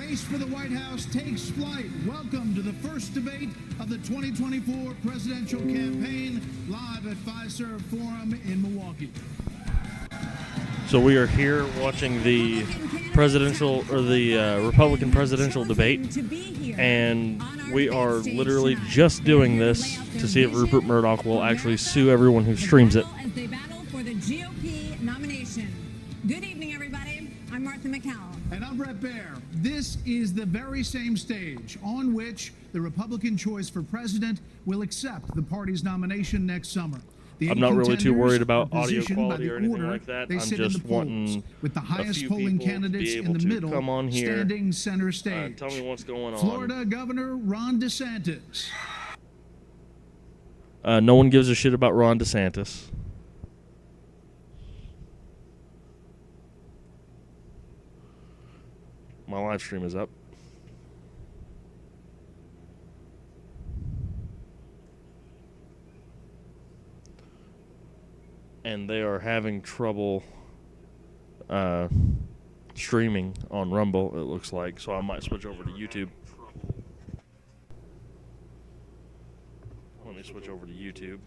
race for the White House takes flight. Welcome to the first debate of the 2024 presidential campaign, live at Fiserv Forum in Milwaukee. So we are here watching the Republican presidential debate, and we are literally just doing this to see if Rupert Murdoch will actually sue everyone who streams it. As they battle for the GOP nomination. Good evening, everybody. I'm Martha McCall. And I'm Brett Baer. This is the very same stage on which the Republican choice for president will accept the party's nomination next summer. I'm not really too worried about audio quality or anything like that. I'm just wanting with the highest a few polling people candidates to be in able the to middle, come on here, standing center stage. tell me what's going on. Florida Governor Ron DeSantis. No one gives a shit about Ron DeSantis. My live stream is up. And they are having trouble streaming on Rumble, it looks like, so I might switch over to YouTube. Let me switch over to YouTube.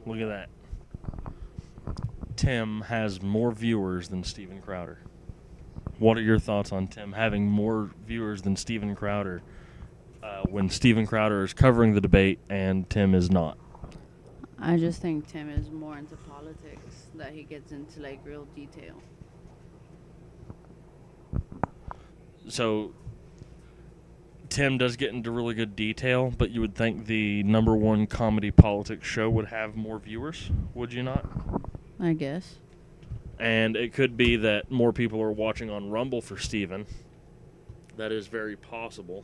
Look at that. Tim has more viewers than Steven Crowder. What are your thoughts on Tim having more viewers than Steven Crowder when Steven Crowder is covering the debate and Tim is not? I just think Tim is more into politics, that he gets into like real detail. So Tim does get into really good detail, but you would think the #1 comedy politics show would have more viewers, would you not? I guess. And it could be that more people are watching on Rumble for Steven. That is very possible.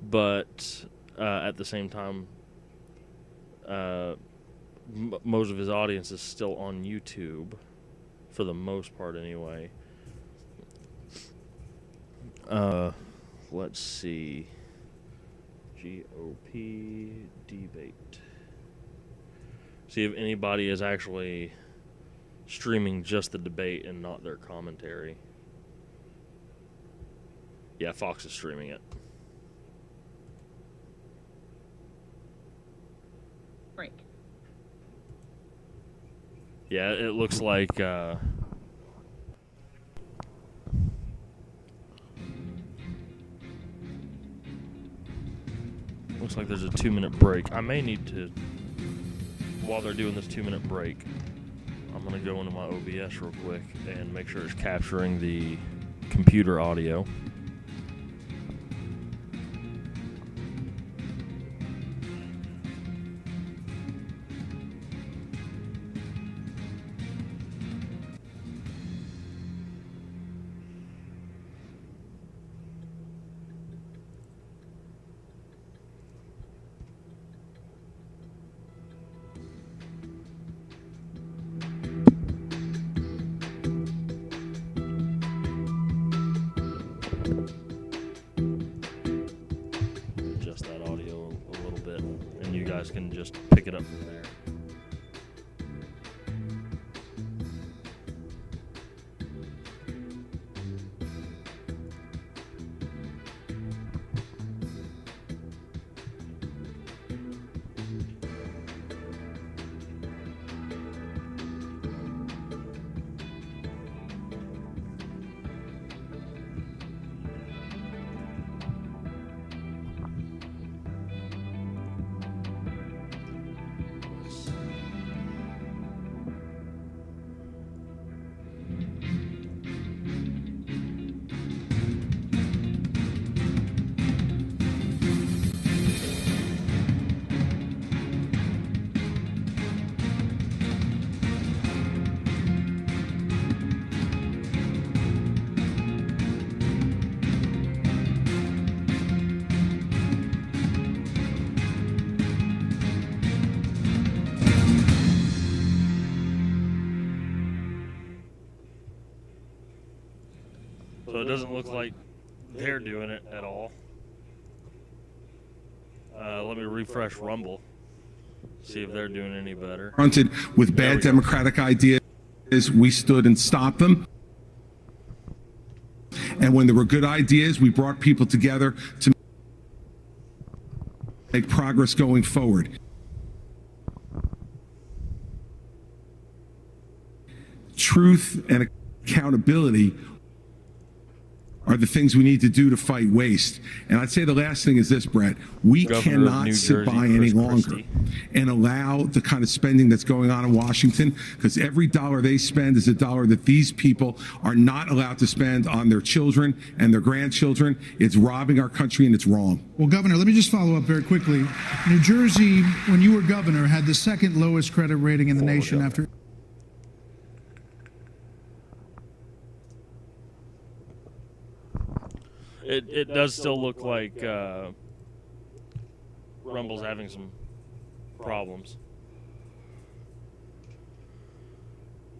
But at the same time, most of his audience is still on YouTube, for the most part anyway. Let's see. GOP debate. See if anybody is actually streaming just the debate and not their commentary. Yeah, Fox is streaming it. Break. Yeah, it looks like looks like there's a 2-minute break. I may need to, while they're doing this 2-minute break, I'm going to go into my OBS real quick and make sure it's capturing the computer audio. Adjust that audio a little bit, and you guys can just pick it up from there. So it doesn't look like they're doing it at all. Let me refresh Rumble. See if they're doing any better. Confronted with bad democratic ideas, we stood and stopped them. And when there were good ideas, we brought people together to make progress going forward. Truth and accountability are the things we need to do to fight waste. And I'd say the last thing is this, Brett. We cannot sit by any longer and allow the kind of spending that's going on in Washington, because every dollar they spend is a dollar that these people are not allowed to spend on their children and their grandchildren. It's robbing our country, and it's wrong. Well, Governor, let me just follow up very quickly. New Jersey, when you were governor, had the second lowest credit rating in the nation after... It does still look like Rumble's having some problems.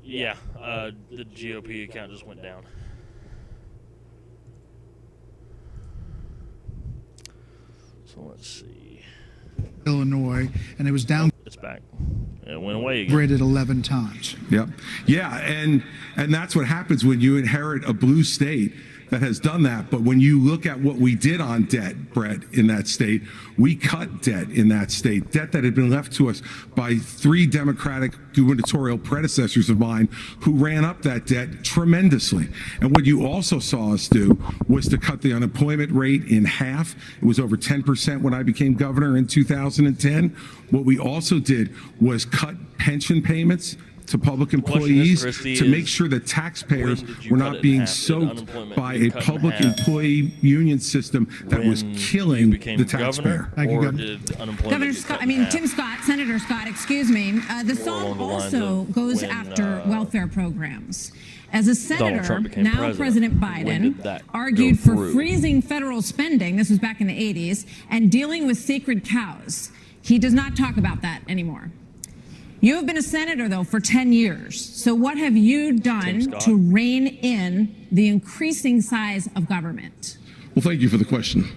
Yeah, the GOP account just went down. So let's see. Illinois, and it was down. It's back. It went away again. Graded 11 times. Yep. Yeah, and that's what happens when you inherit a blue state that has done that. But when you look at what we did on debt, Brett, in that state, we cut debt in that state, debt that had been left to us by 3 Democratic gubernatorial predecessors of mine who ran up that debt tremendously. And what you also saw us do was to cut the unemployment rate in half. It was over 10% when I became governor in 2010. What we also did was cut pension payments to public employees to make sure that taxpayers were not being soaked by a public employee union system that was killing the taxpayer. Thank you, Governor. Governor Scott, Tim Scott, Senator Scott, excuse me. The song also goes after welfare programs. As a senator, now President Biden argued for freezing federal spending, this was back in the 80s, and dealing with sacred cows. He does not talk about that anymore. You have been a senator, though, for 10 years. So what have you done to rein in the increasing size of government? Well, thank you for the question.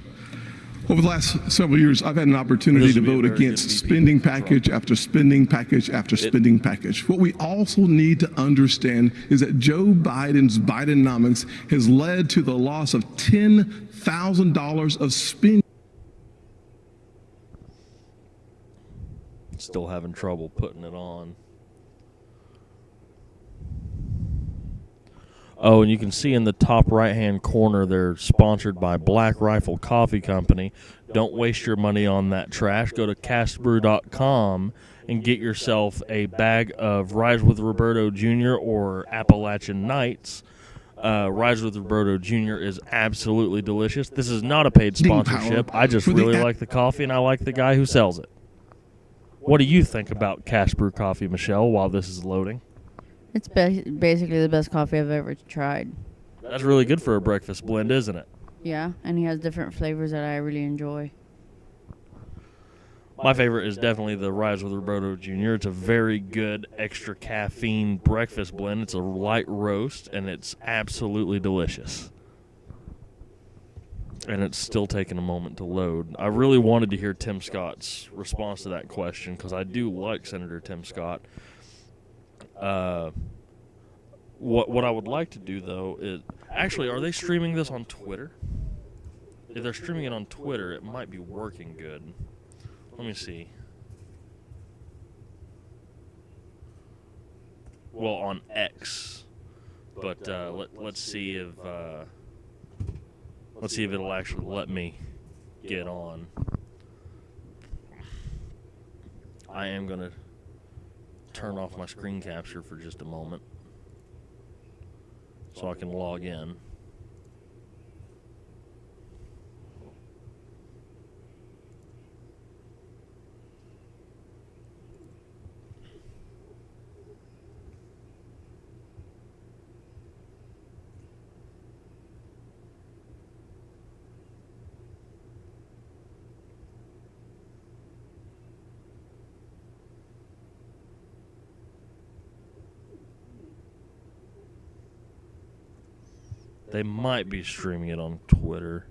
Over the last several years, I've had an opportunity to vote against spending package after spending package after spending package. What we also need to understand is that Joe Biden's Bidenomics has led to the loss of $10,000 of spending. Still having trouble putting it on. Oh, and you can see in the top right-hand corner, they're sponsored by Black Rifle Coffee Company. Don't waste your money on that trash. Go to castbrew.com and get yourself a bag of Rise with Roberto Jr. or Appalachian Nights. Rise with Roberto Jr. is absolutely delicious. This is not a paid sponsorship. I just really like the coffee, and I like the guy who sells it. What do you think about Cash Brew Coffee, Michelle, while this is loading? It's basically the best coffee I've ever tried. That's really good for a breakfast blend, isn't it? Yeah, and he has different flavors that I really enjoy. My favorite is definitely the Rise with Roberto Jr. It's a very good extra caffeine breakfast blend. It's a light roast, and it's absolutely delicious. And it's still taking a moment to load. I really wanted to hear Tim Scott's response to that question because I do like Senator Tim Scott. What I would like to do, though, is... Actually, are they streaming this on Twitter? If they're streaming it on Twitter, it might be working good. Let me see. Well, on X. But let's see if... Let's see if it'll actually let me get on. I am going to turn off my screen capture for just a moment so I can log in. They might be streaming it on Twitter.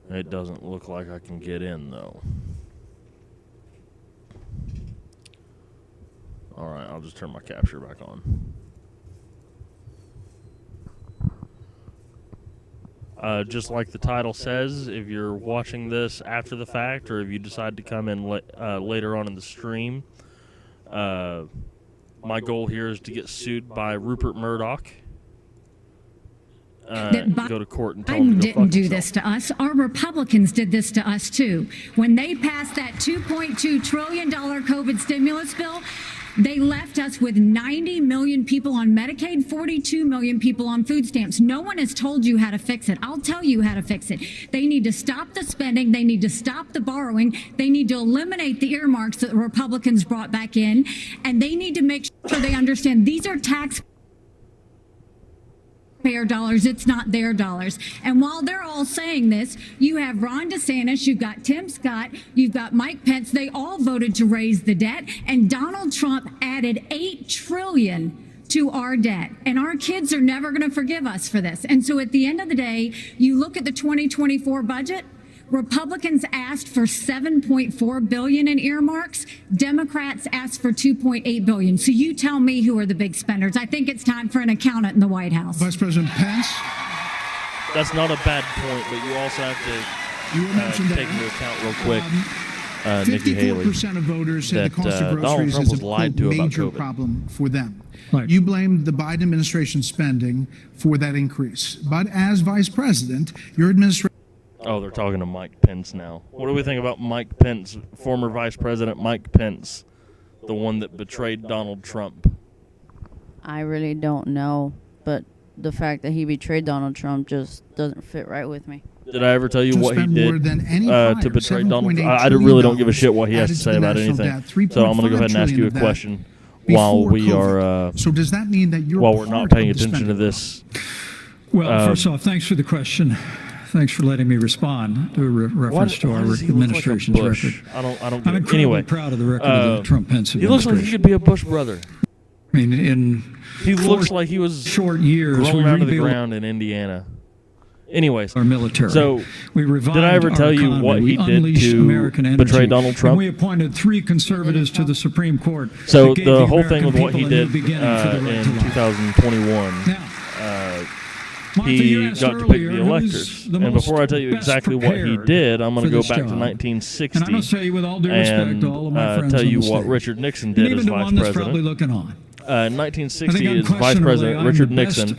It doesn't look like I can get in, though. Alright, I'll just turn my capture back on. Just like the title says, if you're watching this after the fact, or if you decide to come in later on in the stream, my goal here is to get sued by Rupert Murdoch. Go to court and tell him to go didn't do this to us. Our Republicans did this to us, too. When they passed that $2.2 trillion COVID stimulus bill, they left us with 90 million people on Medicaid, 42 million people on food stamps. No one has told you how to fix it. I'll tell you how to fix it. They need to stop the spending. They need to stop the borrowing. They need to eliminate the earmarks that the Republicans brought back in. And they need to make sure they understand these are taxpayer dollars, it's not their dollars. And while they're all saying this, you have Ron DeSantis, you've got Tim Scott, you've got Mike Pence. They all voted to raise the debt, and Donald Trump added $8 trillion to our debt. And our kids are never going to forgive us for this. And so at the end of the day, you look at the 2024 budget, Republicans asked for $7.4 billion in earmarks. Democrats asked for $2.8 billion. So you tell me who are the big spenders. I think it's time for an accountant in the White House. Vice President Pence. That's not a bad point, but you also have to take into account real quick, Nikki Haley, 54% of voters said the cost of groceries is a major problem for them. Right. You blamed the Biden administration spending for that increase. But as vice president, your administration... Oh, they're talking to Mike Pence now. What do we think about Mike Pence, former Vice President Mike Pence, the one that betrayed Donald Trump? I really don't know, but the fact that he betrayed Donald Trump just doesn't fit right with me. Did I ever tell you what he did to betray Donald Trump? I really don't give a shit what he has to say about anything. So I'm going to go ahead and ask you a question while we are so does that mean that you're while we're not paying attention to this? Well, first off, thanks for the question. Thanks for letting me respond to a reference to our administration's record. I don't I'm get it. incredibly Anyway, proud of the record of the Trump-Pence he looks administration. like he could be a Bush brother. I mean, he looks like he was short years grown out of the ground in Indiana. Anyways, our military. So, we revived did I ever tell you economy. what he we did to betray Donald Trump? And we appointed 3 conservatives to the Supreme Court. So the whole thing with what he did in 2021. Now, he got to pick the electors. And before I tell you exactly what he did, I'm going to go back to 1960 and I must tell you with all due respect to all of my friends tell you on the what stage. Richard Nixon did as vice president. Probably looking on. In 1960, as vice president, Richard Nixon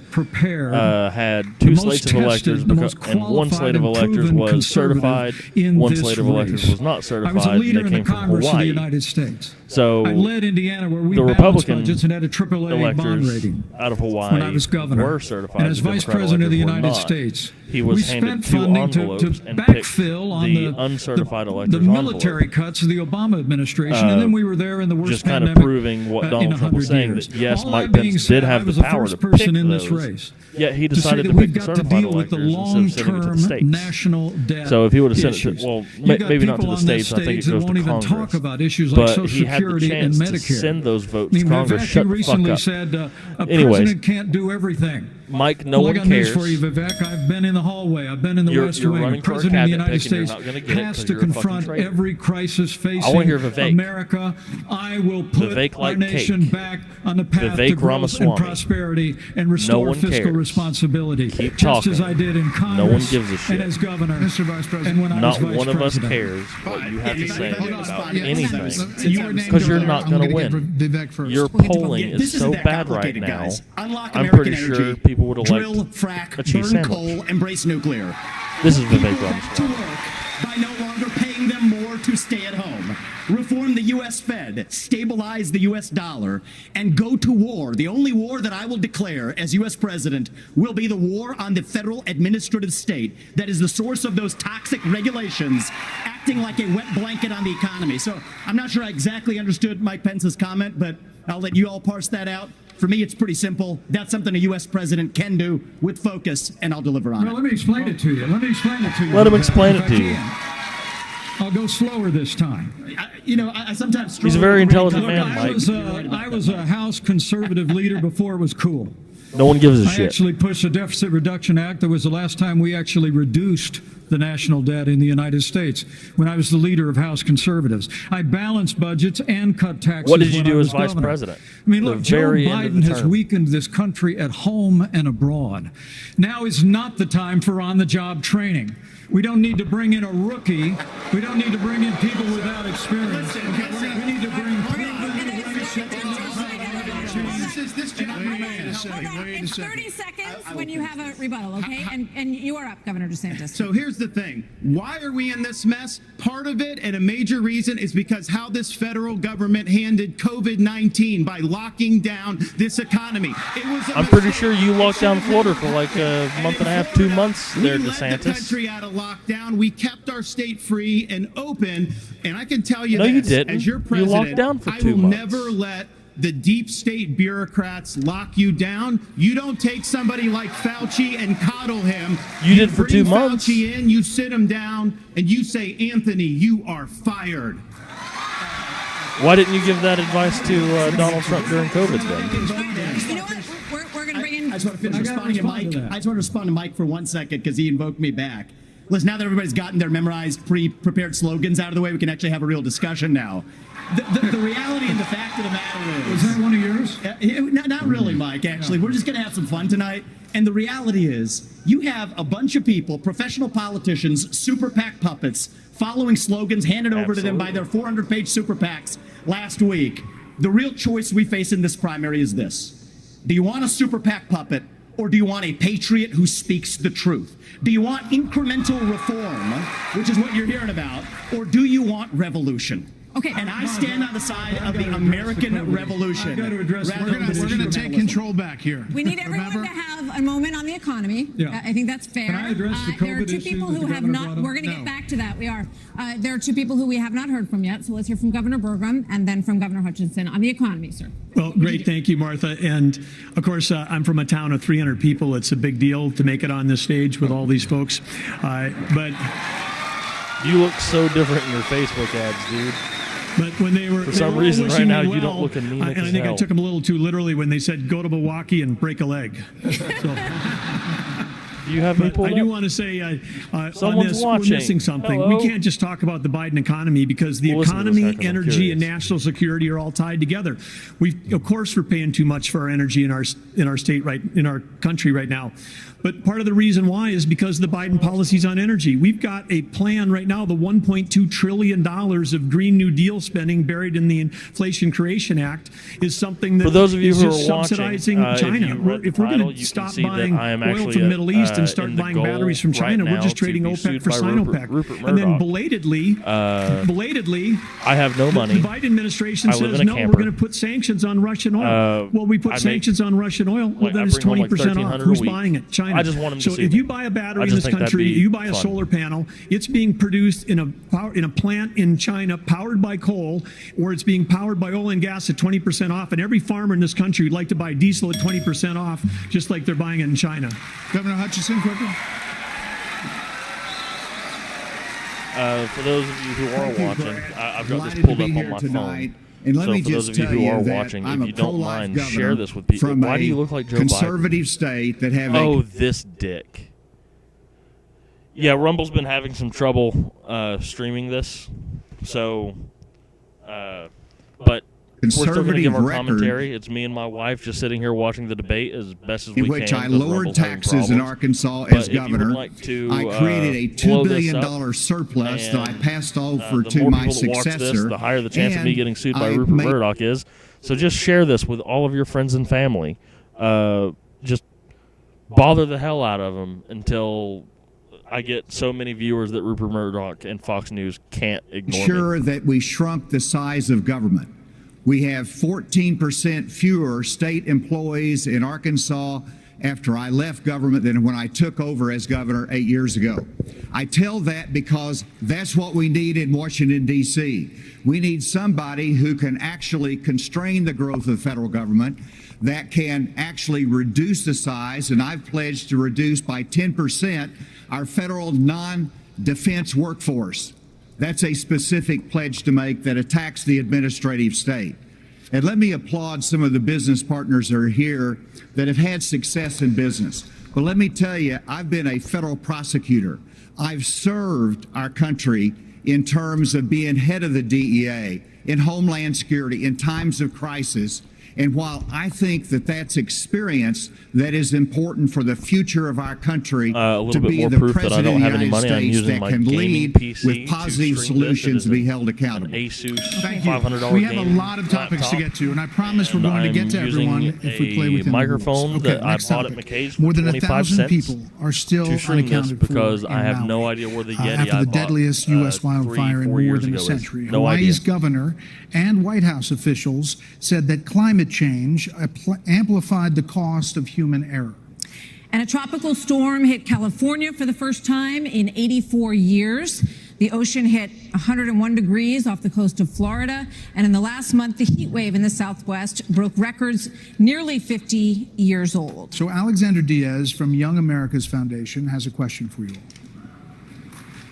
had 2 slates of electors, and 1 slate of electors was certified, 1 slate of electors was not certified, and they came from Hawaii. United States. So I led Indiana where we the Republican budgets and had a AAA bond rating out of Hawaii when I was governor. were certified. And as vice president of the United States, he was handed 2 envelopes and picked the uncertified electors' the military cuts of the Obama administration, and then we were there in the worst just kind of pandemic proving what Donald Trump was saying, that yes, All Mike that being Pence said, did have the power to pick in those, this race yet he to say decided that to we've pick got to certified deal with the electors instead of sending it to the long-term states. national debt So if he would have sent issues. it to, well, You've got maybe not to people the on this states, I think it stage goes that won't to even Congress. talk about issues like But Social he had the Security and chance to Medicare. send those votes I mean, to Congress. Vivek, Shut you the fuck recently up. said a Anyways, president can't do everything. Mike, no Well, one I got news cares. for you, Vivek. I've been in the hallway. I've been in the West You're Wing. running The for a President of the cabinet United pick and you're States not gonna get it has 'cause to you're a fucking confront traitor. every crisis I wanna facing hear Vivek. America. I will put Vivek our like nation cake. back on the path Vivek to growth Ramaswamy. and prosperity and restore one fiscal cares. responsibility. Keep just talking. as I did in Congress No one gives a shit. and as governor Mr. Vice President. and when I was Not vice one of us president. cares what you have to say about anything. Because Because you're not going to win. Vivek first. Your polling This is so isn't that bad right complicated, now. guys. Unlock I'm American pretty sure energy, people would drill, elect frack, a cheese burn sandwich. coal, embrace nuclear. This is Vivek Back to Ramaswamy. work by no longer paying them more to stay at home. Reform the U.S. Fed, stabilize the U.S. dollar, and go to war. The only war that I will declare as U.S. president will be the war on the federal administrative state that is the source of those toxic regulations acting like a wet blanket on the economy. So I'm not sure I exactly understood Mike Pence's comment, but I'll let you all parse that out. For me, it's pretty simple. That's something a U.S. president can do with focus, and I'll deliver on Well, it. let me explain it to you. Let him explain it if to I you. can. I'll go slower this time. I sometimes He's a very intelligent man, Mike. I was a House conservative leader before it was cool. No one gives a shit. I actually pushed the Deficit Reduction Act. That was the last time we actually reduced the national debt in the United States when I was the leader of House conservatives. I balanced budgets and cut taxes. What did you do as vice president? I mean, look, Joe Biden has weakened this country at home and abroad. Now is not the time for on-the-job training. We don't need to bring in a rookie. We don't need to bring in people without experience. We need to bring It's 30 seconds when you have a rebuttal, okay? And you are up, Governor DeSantis. So here's the thing. Why are we in this mess? Part of it, and a major reason, is because how this federal government handled COVID-19 by locking down this economy. I'm pretty sure you locked down Florida for like a month and a half, 2 months there, DeSantis. We let the country out of lockdown. We kept our state free and open. And I can tell you no, this, you didn't. as your president, you locked down for 2 months. I will never let the deep state bureaucrats lock you down. You don't take somebody like Fauci and coddle him. You did for 2 months. Fauci in, you sit him down, and you say, Anthony, you are fired. Why didn't you give that advice to Donald Trump during COVID then? You know what? We're going to bring in... I just want to finish responding to Mike. I just want to respond to Mike for 1 second because he invoked me back. Listen, now that everybody's gotten their memorized, pre-prepared slogans out of the way, we can actually have a real discussion now. The reality and the fact of the matter is... Was that one of yours? Not really, Mike, actually. We're just going to have some fun tonight. And the reality is, you have a bunch of people, professional politicians, super PAC puppets, following slogans handed over to them by their 400-page super PACs last week. The real choice we face in this primary is this. Do you want a super PAC puppet, or do you want a patriot who speaks the truth? Do you want incremental reform, which is what you're hearing about, or do you want revolution? Okay. And I stand on the side of the American Revolution. We're going to take control back here. We need everyone to have a moment on the economy. Yeah. I think that's fair. Can I address the COVID there are two people who have not. We're going to get back to that. We are. There are two people who we have not heard from yet. So let's hear from Governor Burgum and then from Governor Hutchinson on the economy, sir. Well, great. Thank you, Martha. And of course, I'm from a town of 300 people. It's a big deal to make it on this stage with all these folks. But you look so different in your Facebook ads, dude. But when they were, for some reason right now, you don't look anemic. And I think I took them a little too literally when they said go to Milwaukee and break a leg. So, do you have me pulled I up? do want to say on this, watching. We're missing something. Hello? We can't just talk about the Biden economy because the economy, energy, and national security are all tied together. Of course, we're paying too much for our energy in our state in our country right now. But part of the reason why is because of the Biden policies on energy. We've got a plan right now, the $1.2 trillion of Green New Deal spending buried in the Inflation Creation Act is something that for those of you is who just are subsidizing watching, China. If we're going to stop buying oil from the Middle East and start buying batteries from China, we're just trading OPEC for Sinopec. Ruper And then belatedly, I have no money. The Biden administration says, no, we're going to put sanctions on Russian oil. Well, we put sanctions on Russian oil. Well, then it's 20% off. Who's buying it? China. I just want them to see if you buy a battery in this country, you buy a solar panel, it's being produced in a plant in China powered by coal, or it's being powered by oil and gas at 20% off. And every farmer in this country would like to buy diesel at 20% off, just like they're buying it in China. Governor Hutchinson, quickly. For those of you who are watching, I've got this pulled up on my phone. And let me for those just of you tell who you are that watching, I'm if you a don't pro-life mind, governor share this with people. from Why a do you look like Joe conservative Biden? state that have this dick. Yeah, Rumble's been having some trouble streaming this, so but we're still going to give our commentary. It's me and my wife just sitting here watching the debate as best as we can. In which I lowered taxes in Arkansas as governor. I created a $2 billion surplus that I passed over to my successor. The higher the chance of me getting sued by Ruper Mrdoch is. So just share this with all of your friends and family. Just bother the hell out of them until I get so many viewers that Ruper Mrdoch and Fox News can't ignore Sure me. That we shrunk the size of government. We have 14% fewer state employees in Arkansas after I left government than when I took over as governor 8 years ago. I tell that because that's what we need in Washington, D.C. We need somebody who can actually constrain the growth of the federal government, that can actually reduce the size, and I've pledged to reduce by 10% our federal non-defense workforce. That's a specific pledge to make that attacks the administrative state. And let me applaud some of the business partners that are here that have had success in business. But let me tell you, I've been a federal prosecutor. I've served our country in terms of being head of the DEA, in Homeland Security, in times of crisis. And while I think that that's experience that is important for the future of our country to be the president of the United States that can lead with positive solutions and be held accountable. Thank you. We have a lot of topics to get to, and I promise we're going to get to everyone if we play within microphone the rules. that I bought at McKay's More than 1,000 people are still unaccounted for because I have no idea where the Yeti after the deadliest U.S. wildfire in more than a century. Hawaii's governor and White House officials said that climate change amplified the cost of human error. And a tropical storm hit California for the first time in 84 years. The ocean hit 101 degrees off the coast of Florida. And in the last month, the heat wave in the Southwest broke records nearly 50 years old. So Alexander Diaz from Young America's Foundation has a question for you.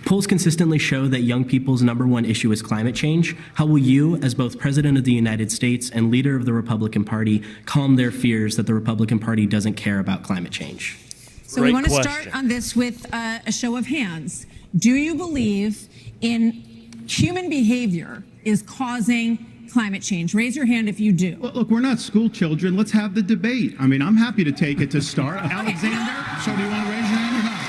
Polls consistently show that young people's #1 issue is climate change. How will you, as both President of the United States and leader of the Republican Party, calm their fears that the Republican Party doesn't care about climate change? So we want to start on this with a show of hands. Do you believe in human behavior is causing climate change? Raise your hand if you do. Well, look, we're not school children. Let's have the debate. I mean, I'm happy to take it to start. Alexander? So do you want to raise your hand or not?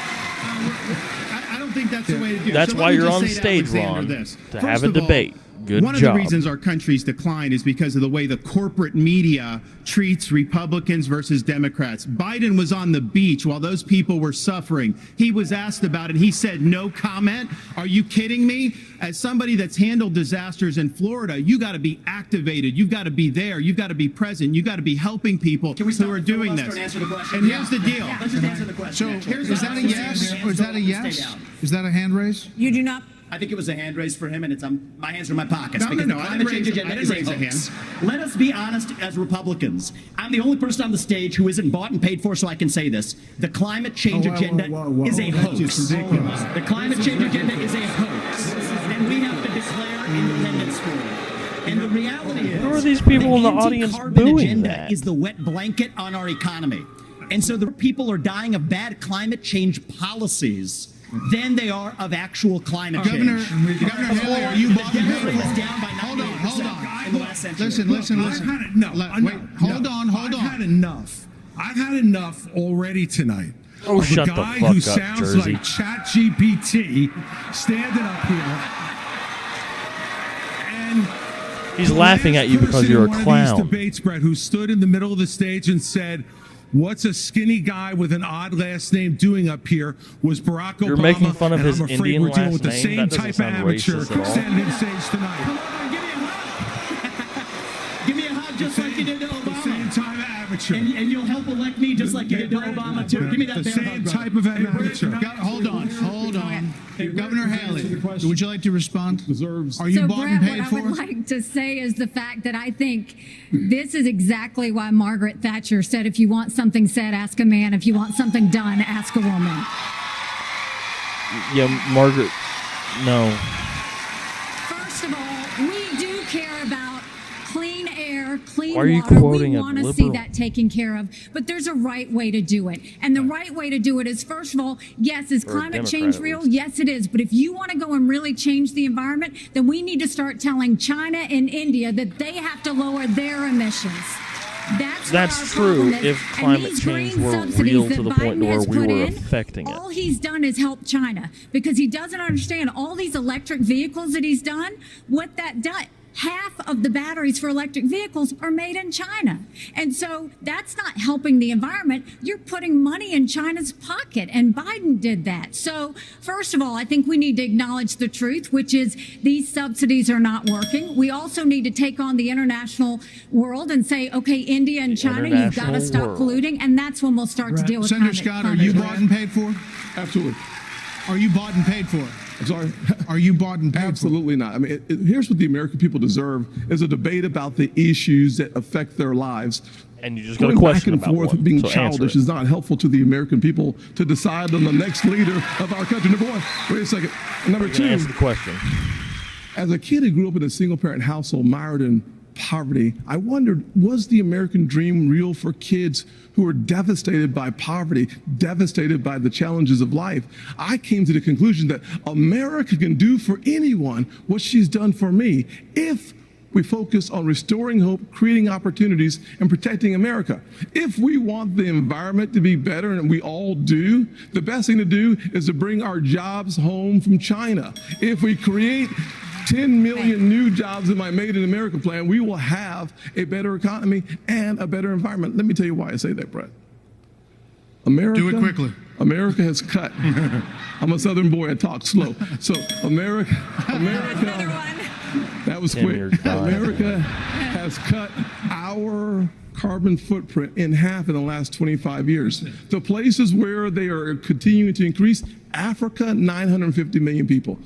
I think that's the way to do it. That's why you're on the stage, Ron, to have a debate. Good One of the reasons our country's decline is because of the way the corporate media treats Republicans versus Democrats. Biden was on the beach while those people were suffering. He was asked about it. He said, no comment. Are you kidding me? As somebody that's handled disasters in Florida, you got to be activated. You've got to be there. You've got to be present. You've got to be helping people who are doing this. And here's the deal. Let's just answer the question. So is that a yes? Or is that a yes? Is that a hand raise? You do not. I think it was a hand raise for him, and it's my hands are in my pockets. No, the climate change agenda is a hoax. Let us be honest as Republicans. I'm the only person on the stage who isn't bought and paid for, so I can say this. The climate change agenda is a hoax. The climate change agenda is a hoax, and we have to declare independence for it. And the reality is, who are these people in the audience booing agenda that? Is the wet blanket on our economy. And so the people are dying of bad climate change policies than they are of actual climate change. Governor Haley, are you bought and paid for? Hold on. Listen. Hold on. I've had enough. I've had enough already tonight. Oh, shut the guy fuck who up, sounds Jersey. like ChatGPT standing up here. And he's laughing at you because you're a one clown. Of these debates, Brett, who stood in the middle of the stage and said, what's a skinny guy with an odd last name doing up here? Was Barack Obama. You're making fun of and his I'm afraid Indian we're dealing last with the name? same That doesn't type of sound amateur racist at all. standing on stage tonight. Give me a hug just like you did to Obama. The same type of amateur. And you'll help elect me just like you did to Obama, too. Give me that the bear same hug, type of amateur. Hold on. Governor Haley, would you like to respond? Are you so bought Brett, and paid what for? I would like to say is the fact that I think this is exactly why Margaret Thatcher said, if you want something said, ask a man. If you want something done, ask a woman. Yeah, Margaret, no. First of all, we do care about clean air, clean Why are you water. quoting We a want to see liberal? that taken care of. But there's a right way to do it. And the right way to do it is, first of all, yes, is Or a climate Democrat, change at real? least. Yes, it is. But if you want to go and really change the environment, then we need to start telling China and India that they have to lower their emissions. That's true if climate change were real to the point where we were affecting it. All he's done is help China because he doesn't understand all these electric vehicles that he's done, what that does. Half of the batteries for electric vehicles are made in China. And so that's not helping the environment. You're putting money in China's pocket, and Biden did that. So first of all, I think we need to acknowledge the truth, which is these subsidies are not working. We also need to take on the international world and say, okay, India and China, you've got to stop polluting, and that's when we'll start to deal with Senator Scott, are you bought and paid for? Absolutely. Are you bought and paid for? I'm sorry? Are you bought and paid Absolutely not. I mean, here's what the American people deserve is a debate about the issues that affect their lives. And you just got a question back and forth one, being so childish is not helpful to the American people to decide on the next leader of our country. Number one, wait a second. Number two, answer the question. As a kid who grew up in a single-parent household mired in poverty, I wondered, was the American dream real for kids who were devastated by poverty, devastated by the challenges of life? I came to the conclusion that America can do for anyone what she's done for me if we focus on restoring hope, creating opportunities, and protecting America. If we want the environment to be better, and we all do, the best thing to do is to bring our jobs home from China. If we create 10 million new jobs in my Made in America plan, we will have a better economy and a better environment. Let me tell you why I say that, Brett. America, do it quickly. America has cut. I'm a Southern boy, I talk slow. So America, that was quick. America has cut our carbon footprint in half in the last 25 years. The places where they are continuing to increase, Africa, 950 million people.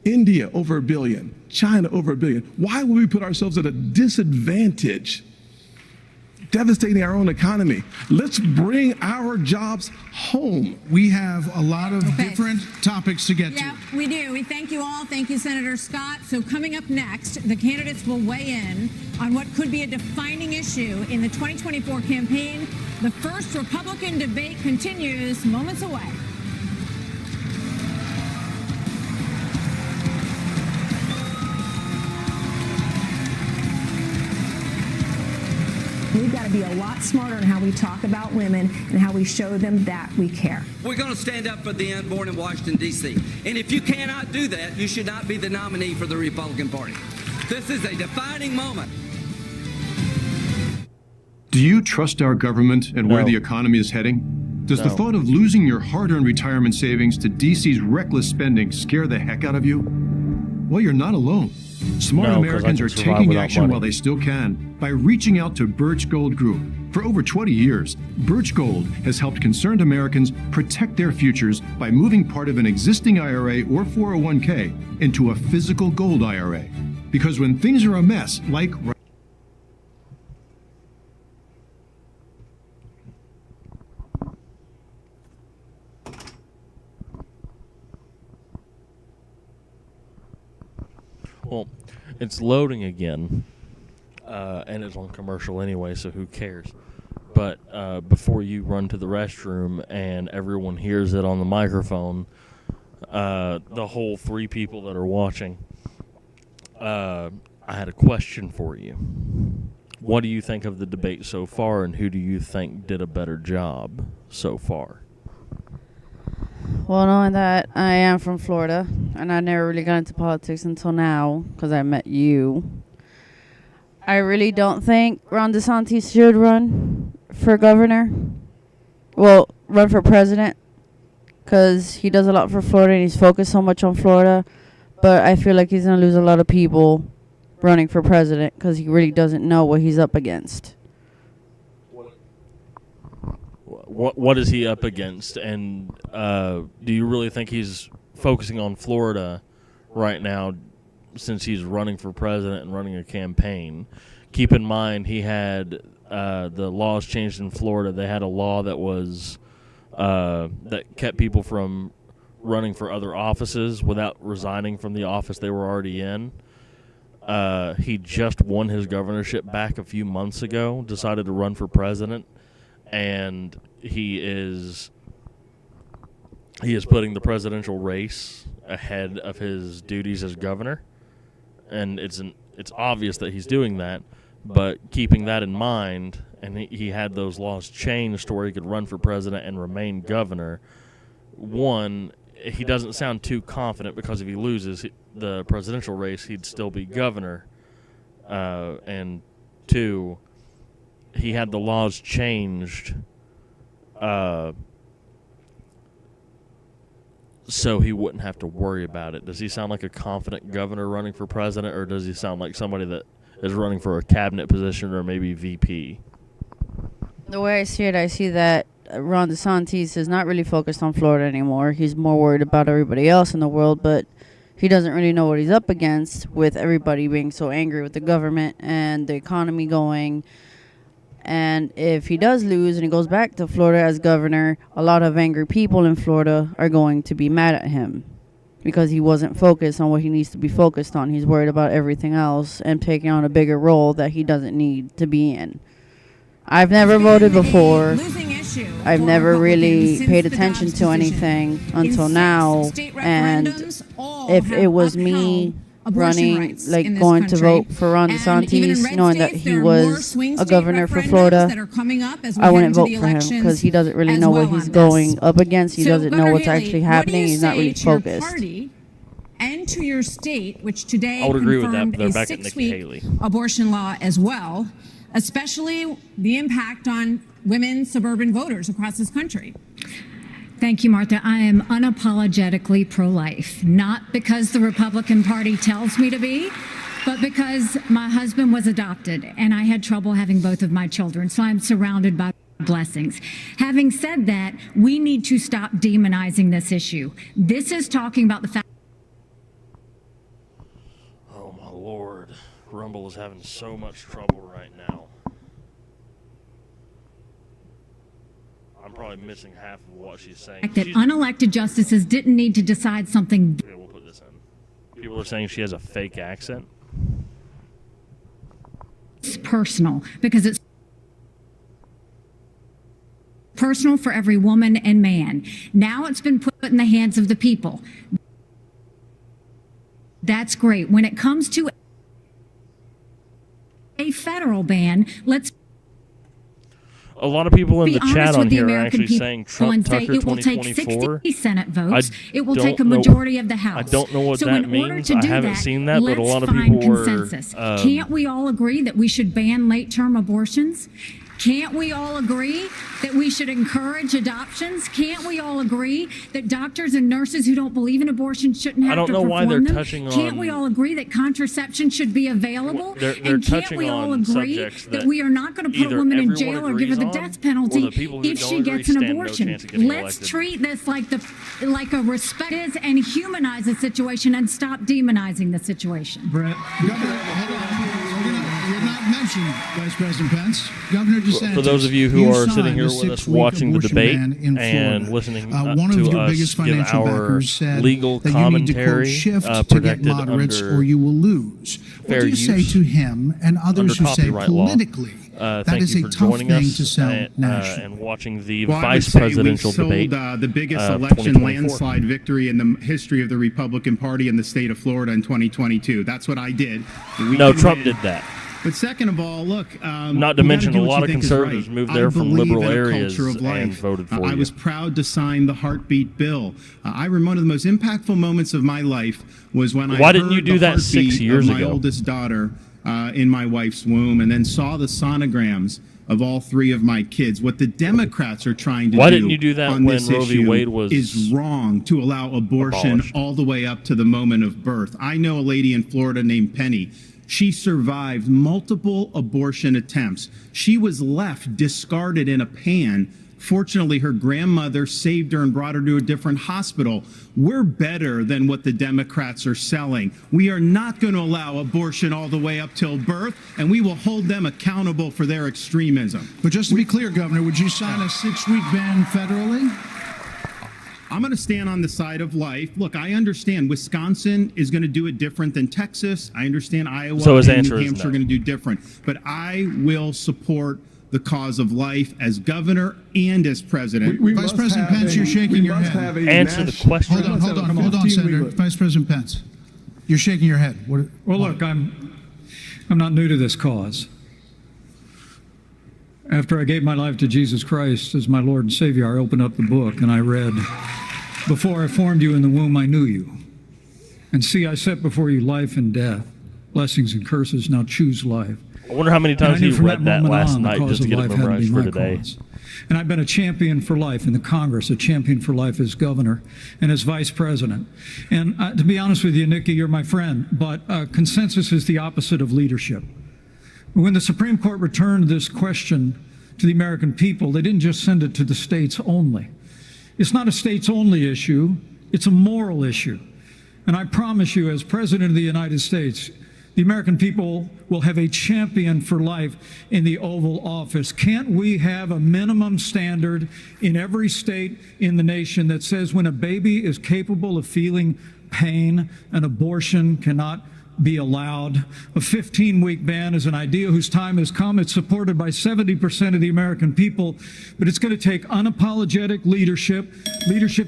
India, over 1 billion. China, over 1 billion. Why would we put ourselves at a disadvantage, devastating our own economy? Let's bring our jobs home. We have a lot of different topics to get to. Yeah, we do. We thank you all. Thank you, Senator Scott. So coming up next, the candidates will weigh in on what could be a defining issue in the 2024 campaign. The first Republican debate continues moments away. We've got to be a lot smarter in how we talk about women and how we show them that we care. We're going to stand up for the unborn in Washington, D.C. And if you cannot do that, you should not be the nominee for the Republican Party. This is a defining moment. Do you trust our government and where the economy is heading? Does the thought of losing your hard-earned retirement savings to DC's reckless spending scare the heck out of you? Well, you're not alone. Smart Americans are taking action while they still can by reaching out to Birch Gold Group. For over 20 years, Birch Gold has helped concerned Americans protect their futures by moving part of an existing IRA or 401k into a physical gold IRA. Because when things are a mess, like well, it's loading again, and it's on commercial anyway, so who cares? But before you run to the restroom and everyone hears it on the microphone, the whole 3 people that are watching, I had a question for you. What do you think of the debate so far, and who do you think did a better job so far? Well, knowing that I am from Florida, and I never really got into politics until now because I met you, I really don't think Ron DeSantis should run for governor. Well, run for president, because he does a lot for Florida and he's focused so much on Florida. But I feel like he's going to lose a lot of people running for president because he really doesn't know what he's up against. What is he up against? And do you really think he's focusing on Florida right now since he's running for president and running a campaign? Keep in mind he had the laws changed in Florida. They had a law that was that kept people from running for other offices without resigning from the office they were already in. He just won his governorship back a few months ago, decided to run for president, and he is putting the presidential race ahead of his duties as governor, and it's obvious that he's doing that. But keeping that in mind, and he had those laws changed to where he could run for president and remain governor. One, he doesn't sound too confident because if he loses the presidential race, he'd still be governor. And two, he had the laws changed so he wouldn't have to worry about it. Does he sound like a confident governor running for president, or does he sound like somebody that is running for a cabinet position or maybe VP? The way I see it, I see that Ron DeSantis is not really focused on Florida anymore. He's more worried about everybody else in the world, but he doesn't really know what he's up against with everybody being so angry with the government and the economy going. And if he does lose and he goes back to Florida as governor, a lot of angry people in Florida are going to be mad at him because he wasn't focused on what he needs to be focused on. He's worried about everything else and taking on a bigger role that he doesn't need to be in. I've never voted before. I've never really paid attention to anything until now. And if it was me running, like going to vote for Ron DeSantis, knowing that he was a governor for Florida, I wouldn't vote for him because he doesn't really know what he's going up against. He doesn't know what's actually happening. He's not really focused. And to your state, which today I would agree with that, confirmed but they're a back at Nikki Haley. 6-week abortion law as well, especially the impact on women suburban voters across this country. Thank you, Martha. I am unapologetically pro-life, not because the Republican Party tells me to be, but because my husband was adopted and I had trouble having both of my children, so I'm surrounded by blessings. Having said that, we need to stop demonizing this issue. This is talking about the fact. Oh, my Lord. Rumble is having so much trouble right now. I'm probably missing half of what she's saying. That unelected justices didn't need to decide something. Okay, we'll put this in. People are saying she has a fake accent. It's personal because it's personal for every woman and man. Now it's been put in the hands of the people. That's great. When it comes to a federal ban, let's. A lot of people in be the chat on here are American actually saying Trump Tucker it will take 2024. 60 Senate votes. It will take a majority of the House. I don't know what so that in order means. to do I haven't that, seen that, but a lot of let's people find were. consensus. Can't we all agree that we should ban late-term abortions? Can't we all agree that we should encourage adoptions? Can't we all agree that doctors and nurses who don't believe in abortion shouldn't have to perform them? I don't know why they're touching on. Can't we all agree that contraception should be available? They're and can't touching we all on agree subjects that we are not going to put a woman in jail or give her the death penalty if she gets an abortion? Let's treat this like a respect is and humanize the situation and stop demonizing the situation. Brett, Governor, hold on. You're not mentioning Vice President Pence. Governor DeSantis. For those of you who are sitting here with us watching the debate and listening one of to your us biggest give financial our backers said legal that commentary, you need to, quote, shift to get moderates or you will lose. What do you say to him and others who say politically that is a tough thing to sell nationally? And watching the vice presidential debate. The biggest election landslide victory in the history of the Republican Party in the state of Florida in 2022. That's what I did. No, Trump did that. But second of all, look. Not to mention a lot of conservatives moved there from liberal areas and voted for you. I was proud to sign the heartbeat bill. I remember one of the most impactful moments of my life was when I Why didn't you do that 6 years of my ago? oldest daughter in my wife's womb, and then saw the sonograms of all three of my kids. What the Democrats are trying to Why do didn't you do that on when this Roe v. issue Wade was is wrong, to allow abortion abolished? all the way up to the moment of birth. I know a lady in Florida named Penny. She survived multiple abortion attempts. She was left discarded in a pan. Fortunately, her grandmother saved her and brought her to a different hospital. We're better than what the Democrats are selling. We are not going to allow abortion all the way up till birth, and we will hold them accountable for their extremism. But just to be clear, Governor, would you sign a 6-week ban federally? I'm going to stand on the side of life. Look, I understand Wisconsin is going to do it different than Texas. I understand Iowa and New Hampshire are going to do different. But I will support the cause of life as governor and as president. Vice President Pence, you're shaking your head. Answer the question. Hold on, Senator. Vice President Pence, you're shaking your head. Well, look, I'm not new to this cause. After I gave my life to Jesus Christ as my Lord and Savior, I opened up the book and I read, "Before I formed you in the womb, I knew you. And see, I set before you life and death, blessings and curses. Now choose life." I wonder how many times he read that last night just to get it memorized for today. And I've been a champion for life in the Congress, a champion for life as governor and as vice president. And to be honest with you, Nikki, you're my friend, but consensus is the opposite of leadership. When the Supreme Court returned this question to the American people. They didn't just send it to the states only. It's not a states only issue, it's a moral issue. And I promise you, as President of the United States, the American people will have a champion for life in the Oval Office. Can't we have a minimum standard in every state in the nation that says when a baby is capable of feeling pain, an abortion cannot be allowed? A 15-week ban is an idea whose time has come. It's supported by 70% of the American people, but it's going to take unapologetic leadership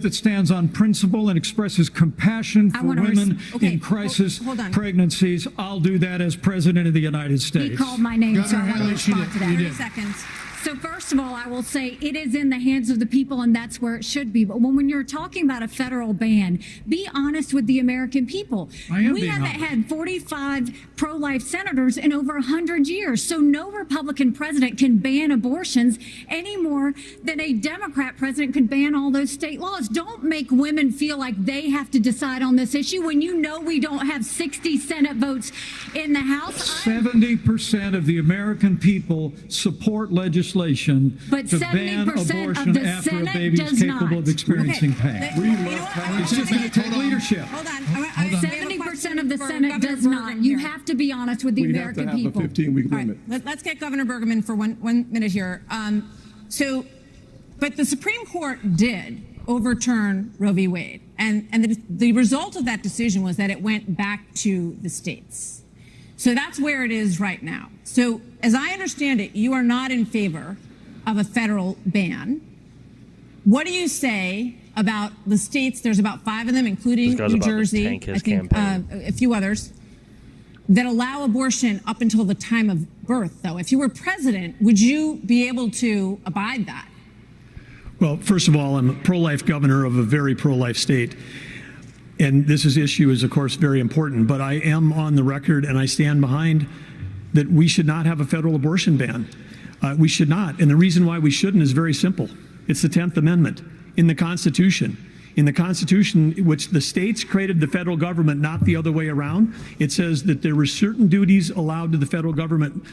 that stands on principle and expresses compassion for women in crisis pregnancies. I'll do that as President of the United States. He called my name, so I want to Haley, respond to that. 30 seconds. So first of all, I will say it is in the hands of the people, and that's where it should be. But when you're talking about a federal ban, be honest with the American people. We haven't had 45 pro-life senators in over 100 years. So no Republican president can ban abortions any more than a Democrat president could ban all those state laws. Don't make women feel like they have to decide on this issue when you know we don't have 60 Senate votes in the House. 70% of the American people support legislation but to ban abortion after a baby is capable of experiencing pain. It's just going to take leadership. Hold on. 70% of the Senate does not. You have to be honest with the American people. We have to have a 15-week limit. Let's get Governor Bergman for one minute here. But the Supreme Court did overturn Roe v. Wade, and the result of that decision was that it went back to the states. So that's where it is right now. So as I understand it, you are not in favor of a federal ban. What do you say about the states? There's about 5 of them, including New Jersey, I think a few others, that allow abortion up until the time of birth, though. If you were president, would you be able to abide that? Well, first of all, I'm a pro-life governor of a very pro-life state. And this issue is, of course, very important. But I am on the record, and I stand behind that we should not have a federal abortion ban. We should not. And the reason why we shouldn't is very simple. It's the 10th Amendment in the Constitution. In the Constitution, which the states created the federal government, not the other way around, it says that there were certain duties allowed to the federal government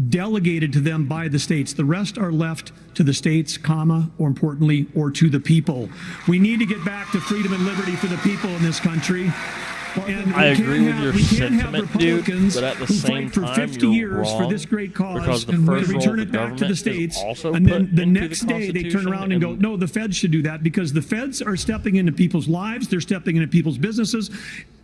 delegated to them by the states. The rest are left to the states, or importantly, or to the people. We need to get back to freedom and liberty for the people in this country. And I agree with your sentiment, dude, but at the same for time, 50 you're years wrong, for this great cause, because the and first return role it of the back to the states, also and then put the into next the day they turn Constitution around and go, no, the feds should do that, because the feds are stepping into people's lives, they're stepping into people's businesses.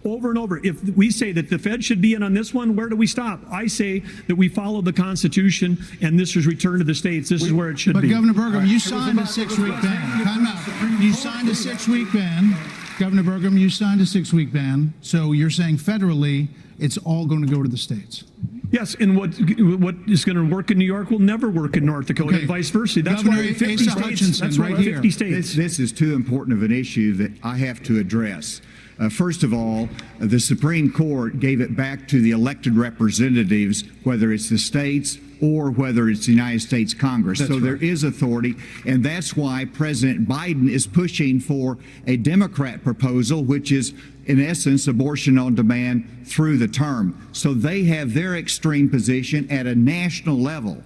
Over and over, if we say that the Fed should be in on this one, where do we stop? I say that we follow the Constitution, and this is returned to the states. This is where it should be. But Governor Burgum, you signed a 6-week ban. Time out. You signed a 6-week ban. Governor Burgum, you signed a 6-week ban. So you're saying federally, it's all going to go to the states. Yes, and what is going to work in New York will never work in North Dakota, and vice versa. That's Governor why 50 states. That's right why here. 50 states. This is too important of an issue that I have to address. First of all, the Supreme Court gave it back to the elected representatives, whether it's the states or whether it's the United States Congress. So there is authority, and that's why President Biden is pushing for a Democrat proposal, which is, in essence, abortion on demand through the term. So they have their extreme position at a national level.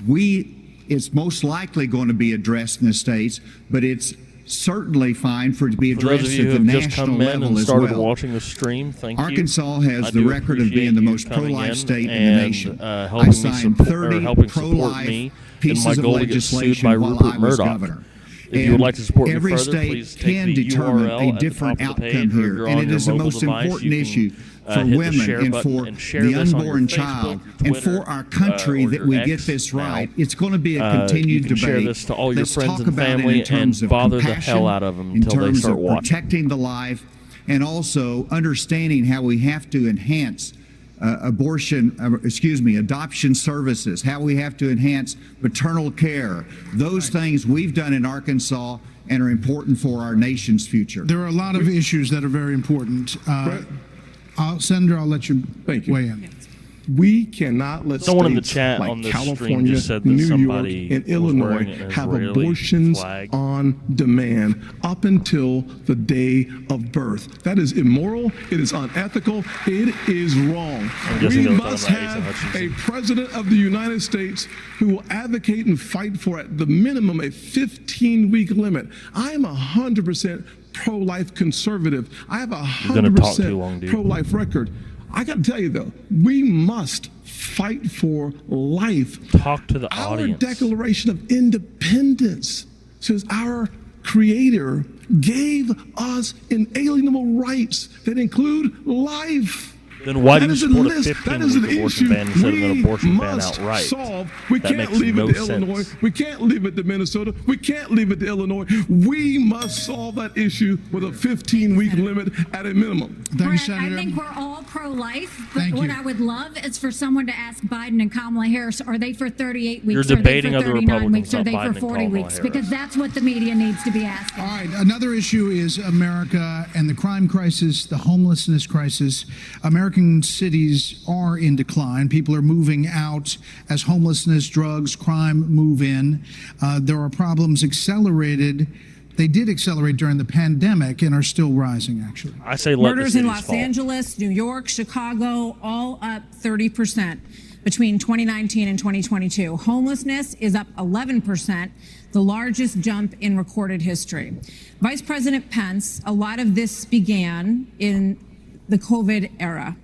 It's most likely going to be addressed in the states, but it's certainly fine for it to be addressed at the national level as well. Watching the stream, thank Arkansas you. has the record of being the most pro-life state in the nation. I signed 30 pro-life pieces of legislation while I was governor. If you would like to support me every further, state please can take the determine URL a different at the top of the outcome page, or here, you're and on it your is the mobile most device, important you issue can, for hit the women share and button for and share the this on your unborn Facebook, child your and Twitter, for our country or that your we X get this right. now. It's going to be a continued you can debate. share this to all your Let's friends talk and about family it in terms and of bother the compassion, hell out of them in until they terms start of watching. protecting the life, and also understanding how we have to enhance adoption services, how we have to enhance maternal care. Those things we've done in Arkansas and are important for our nation's future. There are a lot of issues that are very important. Senator, I'll let you weigh in. We cannot let someone in the states chat like on the California, stream just said that New somebody York, and Illinois have abortions on demand up until the day of birth. That is immoral. It is unethical. It is wrong. We must have a president of the United States who will advocate and fight for, at the minimum, a 15-week limit. I am 100% pro-life conservative. I have a 100% pro-life record. I got to tell you, though, we must fight for life. Talk to the audience. Our Declaration of Independence says our Creator gave us inalienable rights that include life. Then why do you support a 15-week abortion ban instead of an abortion ban outright? We can't leave it to Illinois. We can't leave it to Minnesota. We can't leave it to Illinois. We must solve that issue with a 15-week limit at a minimum. Thank you, Senator. I think we're all pro-life, but what I would love is for someone to ask Biden and Kamala Harris, are they for 38 weeks? You're debating are they for other 39 Republicans, weeks? Are they for 40 weeks? Because that's what the media needs to be asking. All right, another issue is America and the crime crisis, the homelessness crisis. American cities are in decline. People are moving out as homelessness, drugs, crime move in. There are problems accelerated. They did accelerate during the pandemic and are still rising, actually. I say let murders in Los Angeles, New York, Chicago, all up 30% between 2019 and 2022. Homelessness is up 11%, the largest jump in recorded history. Vice President Pence, a lot of this began in the COVID era.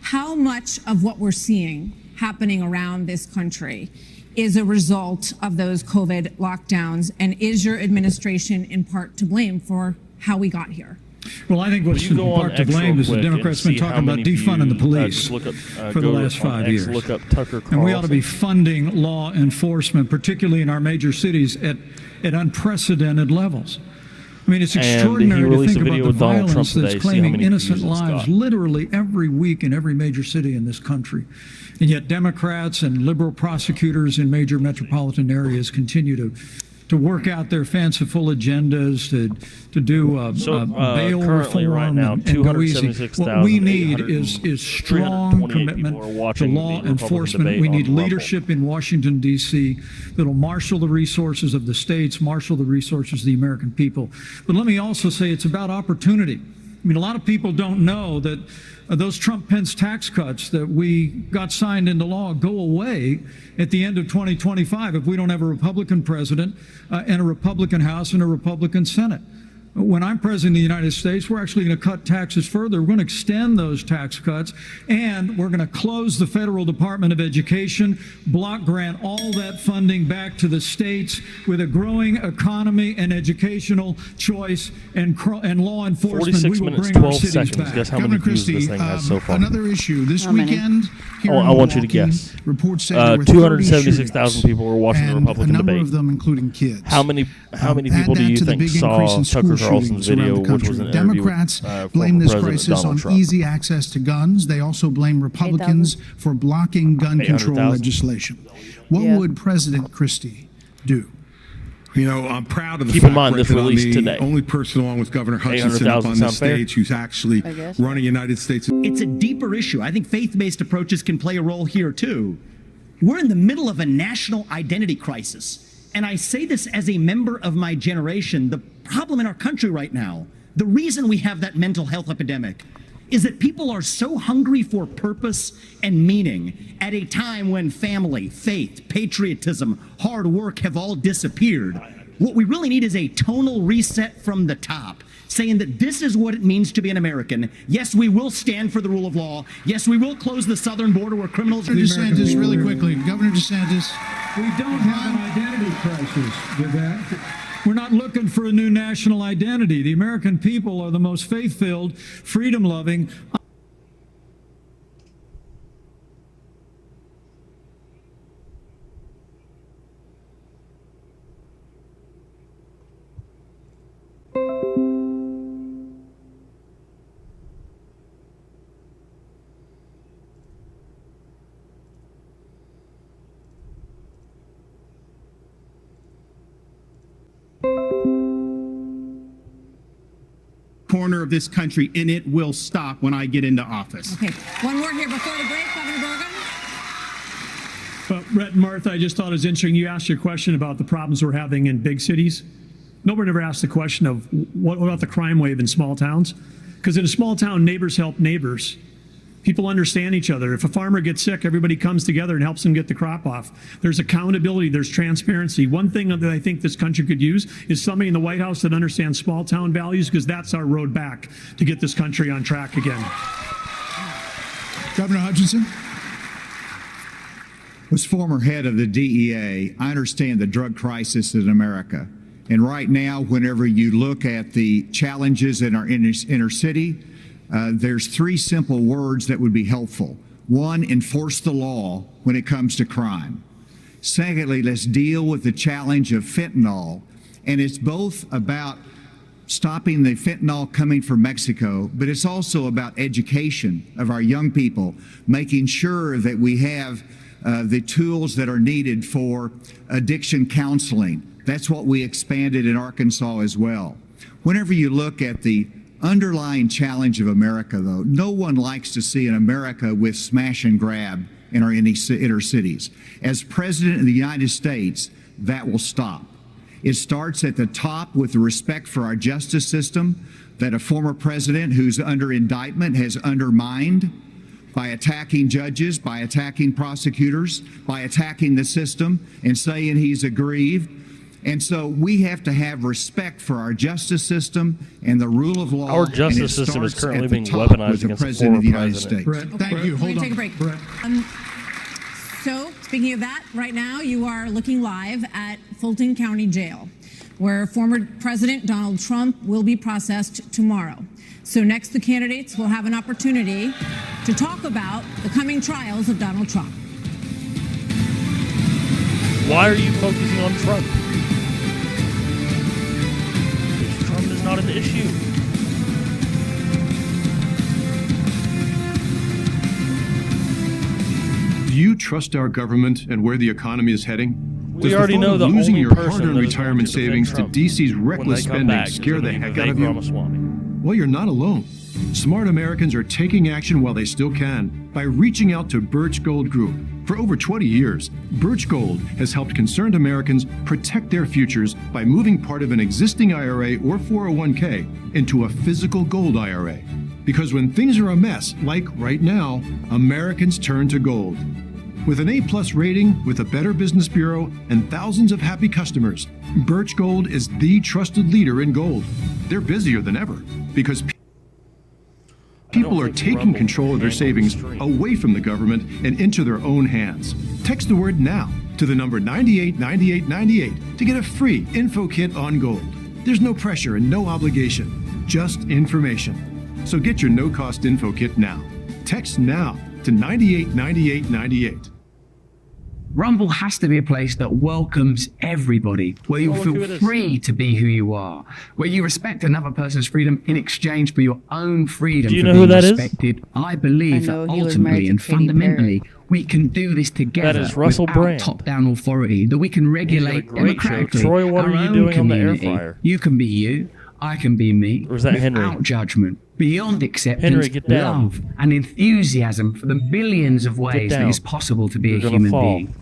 How much of what we're seeing happening around this country is a result of those COVID lockdowns, and is your administration in part to blame for how we got here? Well, I think what's in part to blame is the Democrats have been talking about defunding the police for the last 5 years. And we ought to be funding law enforcement, particularly in our major cities, at unprecedented levels. I mean, it's extraordinary to think about the violence that's claiming innocent lives literally every week in every major city in this country. And yet Democrats and liberal prosecutors in major metropolitan areas continue to work out their fanciful agendas, to do bail reform right now, and go easy. What we need is strong commitment to law enforcement. We need leadership in Washington, D.C. that'll marshal the resources of the states, marshal the resources of the American people. But let me also say it's about opportunity. I mean, a lot of people don't know that those Trump-Pence tax cuts that we got signed into law go away at the end of 2025 if we don't have a Republican president and a Republican House and a Republican Senate. When I'm president of the United States, we're actually going to cut taxes further. We're going to extend those tax cuts, and we're going to close the Federal Department of Education, block grant all that funding back to the states with a growing economy and educational choice and law enforcement. 46 minutes, 12 seconds. Guess how many views this thing has so far? Another issue this weekend here in I want you to guess. Reports say there were 276,000 people were watching the Republican debate. A number of them, including kids. How many people do you think saw Tucker Carlson's video, which was an Democrats blame this crisis on easy access to guns. They also blame Republicans for blocking gun control legislation. What would President Christie do? You know, I'm proud of the fact that I'm the only person, along with Governor Hutchinson, up on the stage who's actually running United States. It's a deeper issue. I think faith-based approaches can play a role here, too. We're in the middle of a national identity crisis. And I say this as a member of my generation. The problem in our country right now, the reason we have that mental health epidemic, is that people are so hungry for purpose and meaning at a time when family, faith, patriotism, hard work have all disappeared. What we really need is a tonal reset from the top, saying that this is what it means to be an American. Yes, we will stand for the rule of law. Yes, we will close the southern border where criminals... Governor DeSantis, really quickly. Governor DeSantis. We don't have an identity crisis, Dbat. We're not looking for a new national identity. The American people are the most faith-filled, freedom-loving... corner of this country, and it will stop when I get into office. Okay, one more here before the break, Governor Burgum. Brett and Martha, I just thought it was interesting. You asked your question about the problems we're having in big cities. Nobody ever asked the question of what about the crime wave in small towns? Because in a small town, neighbors help neighbors. People understand each other. If a farmer gets sick, everybody comes together and helps him get the crop off. There's accountability. There's transparency. One thing that I think this country could use is somebody in the White House that understands small town values, because that's our road back to get this country on track again. Governor Hutchinson. As former head of the DEA, I understand the drug crisis in America. And right now, whenever you look at the challenges in our inner city, there's three simple words that would be helpful. One, enforce the law when it comes to crime. Secondly, let's deal with the challenge of fentanyl. And it's both about stopping the fentanyl coming from Mexico, but it's also about education of our young people, making sure that we have the tools that are needed for addiction counseling. That's what we expanded in Arkansas as well. Whenever you look at the underlying challenge of America, though, no one likes to see an America with smash and grab in our inner cities. As President of the United States, that will stop. It starts at the top with the respect for our justice system that a former president who's under indictment has undermined by attacking judges, by attacking prosecutors, by attacking the system and saying he's aggrieved. And so we have to have respect for our justice system and the rule of law. Our justice system is currently being weaponized against the former president. Brett, thank you. Hold on. Take a break. So, speaking of that, right now you are looking live at Fulton County Jail, where former President Donald Trump will be processed tomorrow. So next, the candidates will have an opportunity to talk about the coming trials of Donald Trump. Why are you focusing on Trump? Trump is not an issue. Do you trust our government and where the economy is heading? We already know that losing only your person hard-earned that is retirement going to savings to Trump DC's when reckless they come spending back scare is the gonna be heck out of Vivek you? Ramaswamy. Well, you're not alone. Smart Americans are taking action while they still can by reaching out to Birch Gold Group. For over 20 years, Birch Gold has helped concerned Americans protect their futures by moving part of an existing IRA or 401k into a physical gold IRA. Because when things are a mess, like right now, Americans turn to gold. With an A+ rating, with a Better Business Bureau, and thousands of happy customers, Birch Gold is the trusted leader in gold. They're busier than ever because people are taking control of their savings away from the government and into their own hands. Text the word NOW to the number 989898 to get a free info kit on gold. There's no pressure and no obligation, just information. So get your no-cost info kit now. Text NOW to 989898. Rumble has to be a place that welcomes everybody, where you feel free to be who you are, where you respect another person's freedom in exchange for your own freedom. Do you for know being who that respected. is? I believe that ultimately and fundamentally, we can do this together. That is Russell without Brand. top-down authority, that we can regulate democratically Troy, what our are you own doing on the air community. fryer? You can be you, I can be me, Or is that Henry? without judgment, beyond acceptance, Henry, get down. love, and enthusiasm for the billions of ways that down. it's possible to be You're a gonna human fall. being.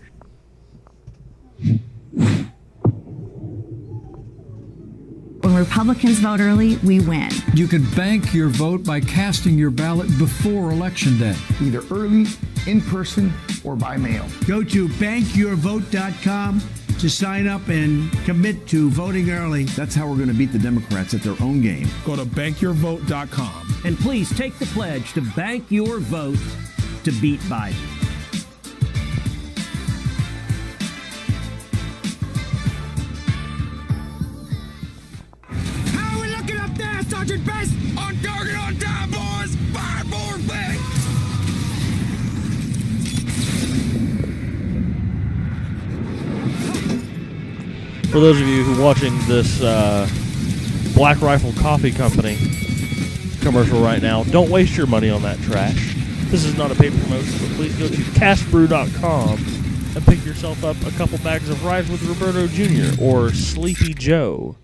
When Republicans vote early, we win. You can bank your vote by casting your ballot before Election Day. Either early, in person, or by mail. Go to bankyourvote.com to sign up and commit to voting early. That's how we're going to beat the Democrats at their own game. Go to bankyourvote.com. And please take the pledge to bank your vote to beat Biden. How are we looking up there, Sergeant Best? On target, on time, boys! Fire forward, back! For those of you who are watching this Black Rifle Coffee Company commercial right now, don't waste your money on that trash. This is not a paid promotion, but please go to cashbrew.com and pick yourself up a couple bags of rice with Roberto Jr. or Sleepy Joe,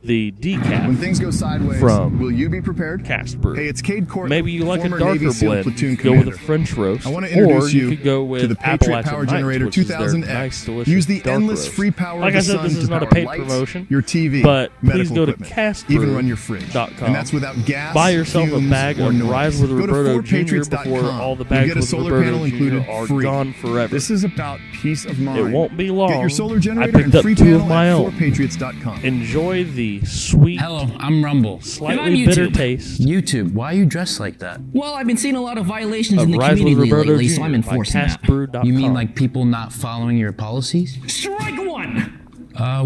the decaf. When things go sideways, from will you be prepared? Cast Brew. Hey, it's Cade Court. Maybe you like a former darker Navy SEAL blend. platoon Go commander. with a French roast. I want to introduce or you could go with to the Patriot Appalachian Power Nights, Generator which is their 2000X. nice, delicious Use the dark endless roast. free power like of I the said, sun this is to not a power paid lights, promotion. your TV, but please medical go to equipment, Castbrew.com. even run your fridge. And that's without gas, Buy yourself a fumes, bag or of noise. Rise with Go to Roberto Jr. 4patriots.com. before all the You'll bags get a with solar Roberto panel Jr. included are free. gone forever. This is about peace of mind. It won't be long. Get your solar generator I picked and up free 2 panel of my at own. 4patriots.com. Enjoy the sweet, Hello, I'm Rumble. slightly bitter taste. YouTube, why are you dressed like that? Well, I've been seeing a lot of violations in the Rise with community Roberto lately, Jr. so I'm enforcing by that. Castbrew.com. You mean like people not following your policies? Strike one!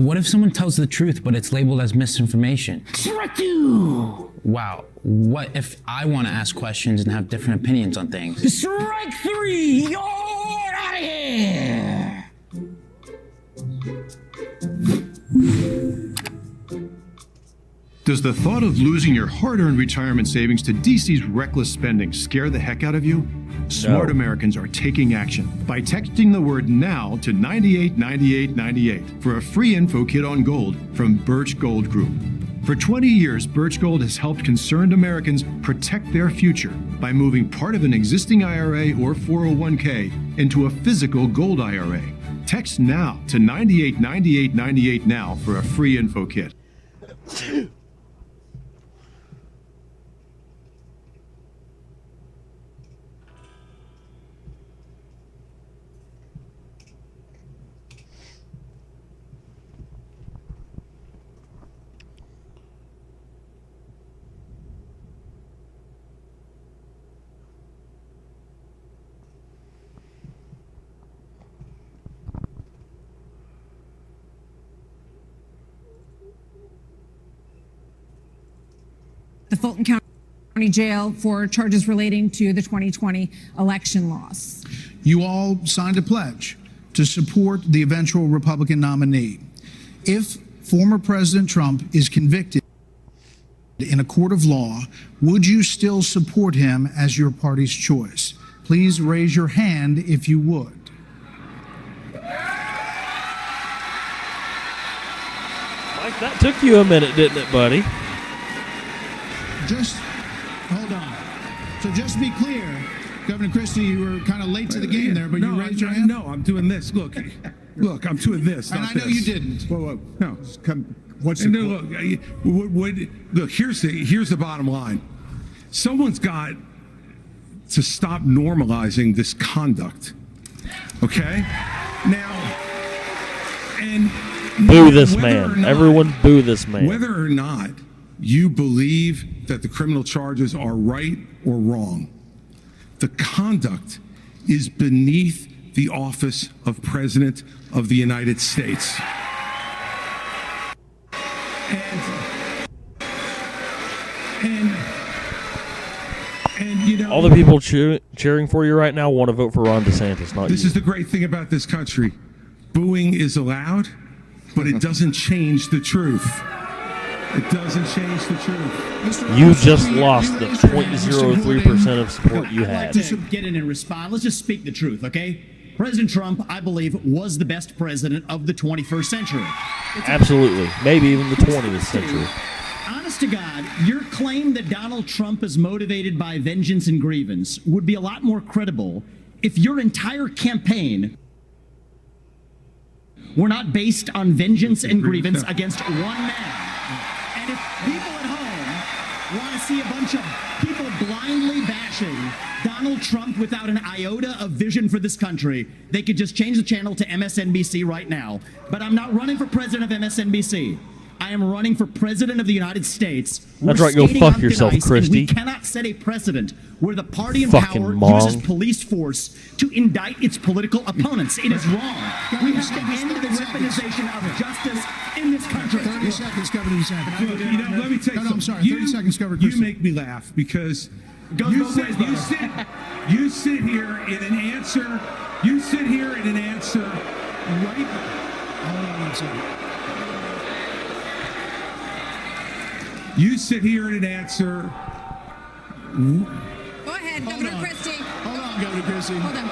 What if someone tells the truth, but it's labeled as misinformation? Strike two! Wow, what if I want to ask questions and have different opinions on things? Strike three! You're out of here! Does the thought of losing your hard-earned retirement savings to DC's reckless spending scare the heck out of you? Smart Americans are taking action by texting the word NOW to 989898 for a free info kit on gold from Birch Gold Group. For 20 years, Birch Gold has helped concerned Americans protect their future by moving part of an existing IRA or 401k into a physical gold IRA. Text NOW to 989898 now for a free info kit. The Fulton County Jail for charges relating to the 2020 election loss. You all signed a pledge to support the eventual Republican nominee. If former President Trump is convicted in a court of law, would you still support him as your party's choice? Please raise your hand if you would. Mike, that took you a minute, didn't it, buddy? Just hold on. So just to be clear, Governor Christie, you were kind of late to the game there, but you raised your hand? No, I'm doing this. Look, I'm doing this. And I know you didn't. Whoa. No. What's the look? Look, here's the bottom line. Someone's got to stop normalizing this conduct. Okay? Now, and boo this man. Everyone boo this man. Whether or not you believe that the criminal charges are right or wrong, the conduct is beneath the office of President of the United States. And you know, all the people cheering for you right now want to vote for Ron DeSantis, not you. This is the great thing about this country. Booing is allowed, but it doesn't change the truth. It doesn't change the truth. You just lost the 0.03% of support you I'd had. like to get in and respond. Let's just speak the truth, okay? President Trump, I believe, was the best president of the 21st century. Absolutely. Maybe even the 20th century. Honest to God, your claim that Donald Trump is motivated by vengeance and grievance would be a lot more credible if your entire campaign were not based on vengeance and grievance against one man. And if people at home want to see a bunch of people blindly bashing Donald Trump without an iota of vision for this country, they could just change the channel to MSNBC right now. But I'm not running for president of MSNBC. I am running for president of the United States. That's right, go fuck yourself, Christie. We cannot set a precedent where the party in Fucking power mong. uses police force to indict its political opponents. It is wrong. We have to end the weaponization of justice in this country. 30 seconds, Governor DeSantis. Look, you know, let me tell you something. I'm sorry. 30 seconds, Governor You Christie. make me laugh because Goes you both sit, ways, you brother. sit, you sit here in an answer. You sit here in an answer right. Hold on one second. You sit here in an answer. Go ahead, Governor Christie. Hold on, Governor Christie. Hold on.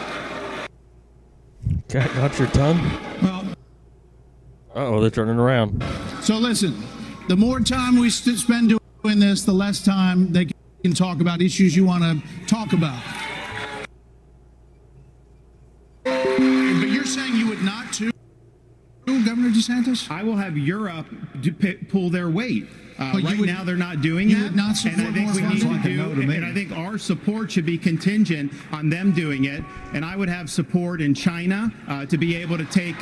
Got your tongue? Well, Uh-oh, they're turning around. so listen, The more time we spend doing this, the less time they can talk about issues you want to talk about. But you're saying you would not too, Governor DeSantis? I will have Europe pull their weight. Right now, they're not doing that. You would not support and I think we need to do, and I think our support should be contingent on them doing it. And I would have support in China to be able to take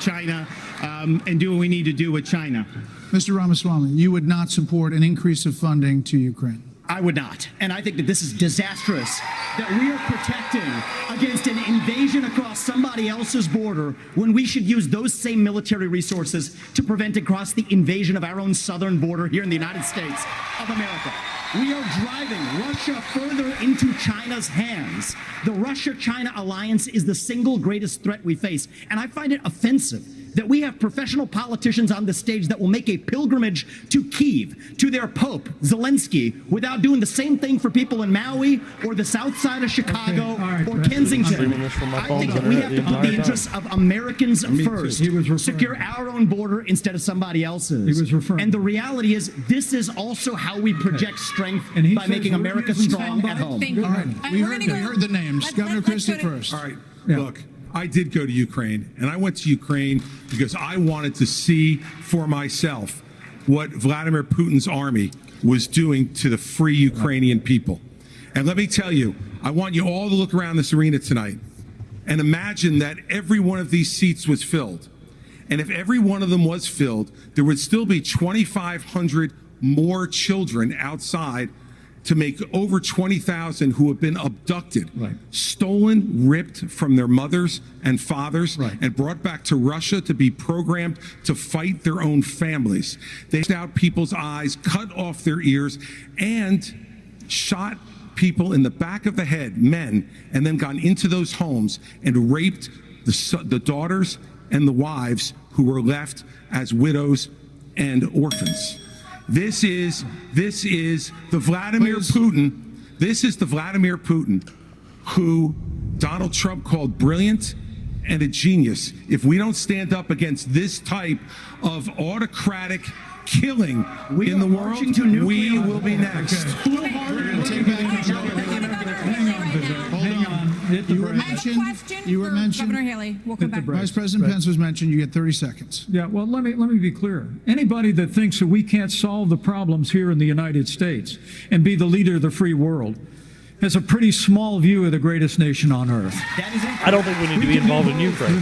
China and do what we need to do with China. Mr. Ramaswamy, you would not support an increase of funding to Ukraine? I would not. And I think that this is disastrous, that we are protecting against an invasion across somebody else's border when we should use those same military resources to prevent across the invasion of our own southern border here in the United States of America. We are driving Russia further into China's hands. The Russia-China alliance is the single greatest threat we face. And I find it offensive that we have professional politicians on the stage that will make a pilgrimage to Kyiv, to their Pope, Zelensky, without doing the same thing for people in Maui or the south side of Chicago or Kensington. I think that we have to put the interests of Americans first, secure our own border instead of somebody else's. And the reality is, this is also how we project strength by making America strong at home. All right, we heard the names. Governor Christie first. All right, look. I did go to Ukraine, and I went to Ukraine because I wanted to see for myself what Vladimir Putin's army was doing to the free Ukrainian people. And let me tell you, I want you all to look around this arena tonight and imagine that every one of these seats was filled. And if every one of them was filled, there would still be 2,500 more children outside to make over 20,000 who have been abducted, stolen, ripped from their mothers and fathers, and brought back to Russia to be programmed to fight their own families. They took out people's eyes, cut off their ears, and shot people in the back of the head, men, and then gone into those homes and raped the daughters and the wives who were left as widows and orphans. This is the Vladimir Putin. This is the Vladimir Putin who Donald Trump called brilliant and a genius. If we don't stand up against this type of autocratic killing in the world, we will be next. You were mentioned. Governor Haley, we'll come back. Vice President Pence was mentioned. You get 30 seconds. Yeah, well, let me be clear. Anybody that thinks that we can't solve the problems here in the United States and be the leader of the free world has a pretty small view of the greatest nation on earth. I don't think we need to be involved in Ukraine.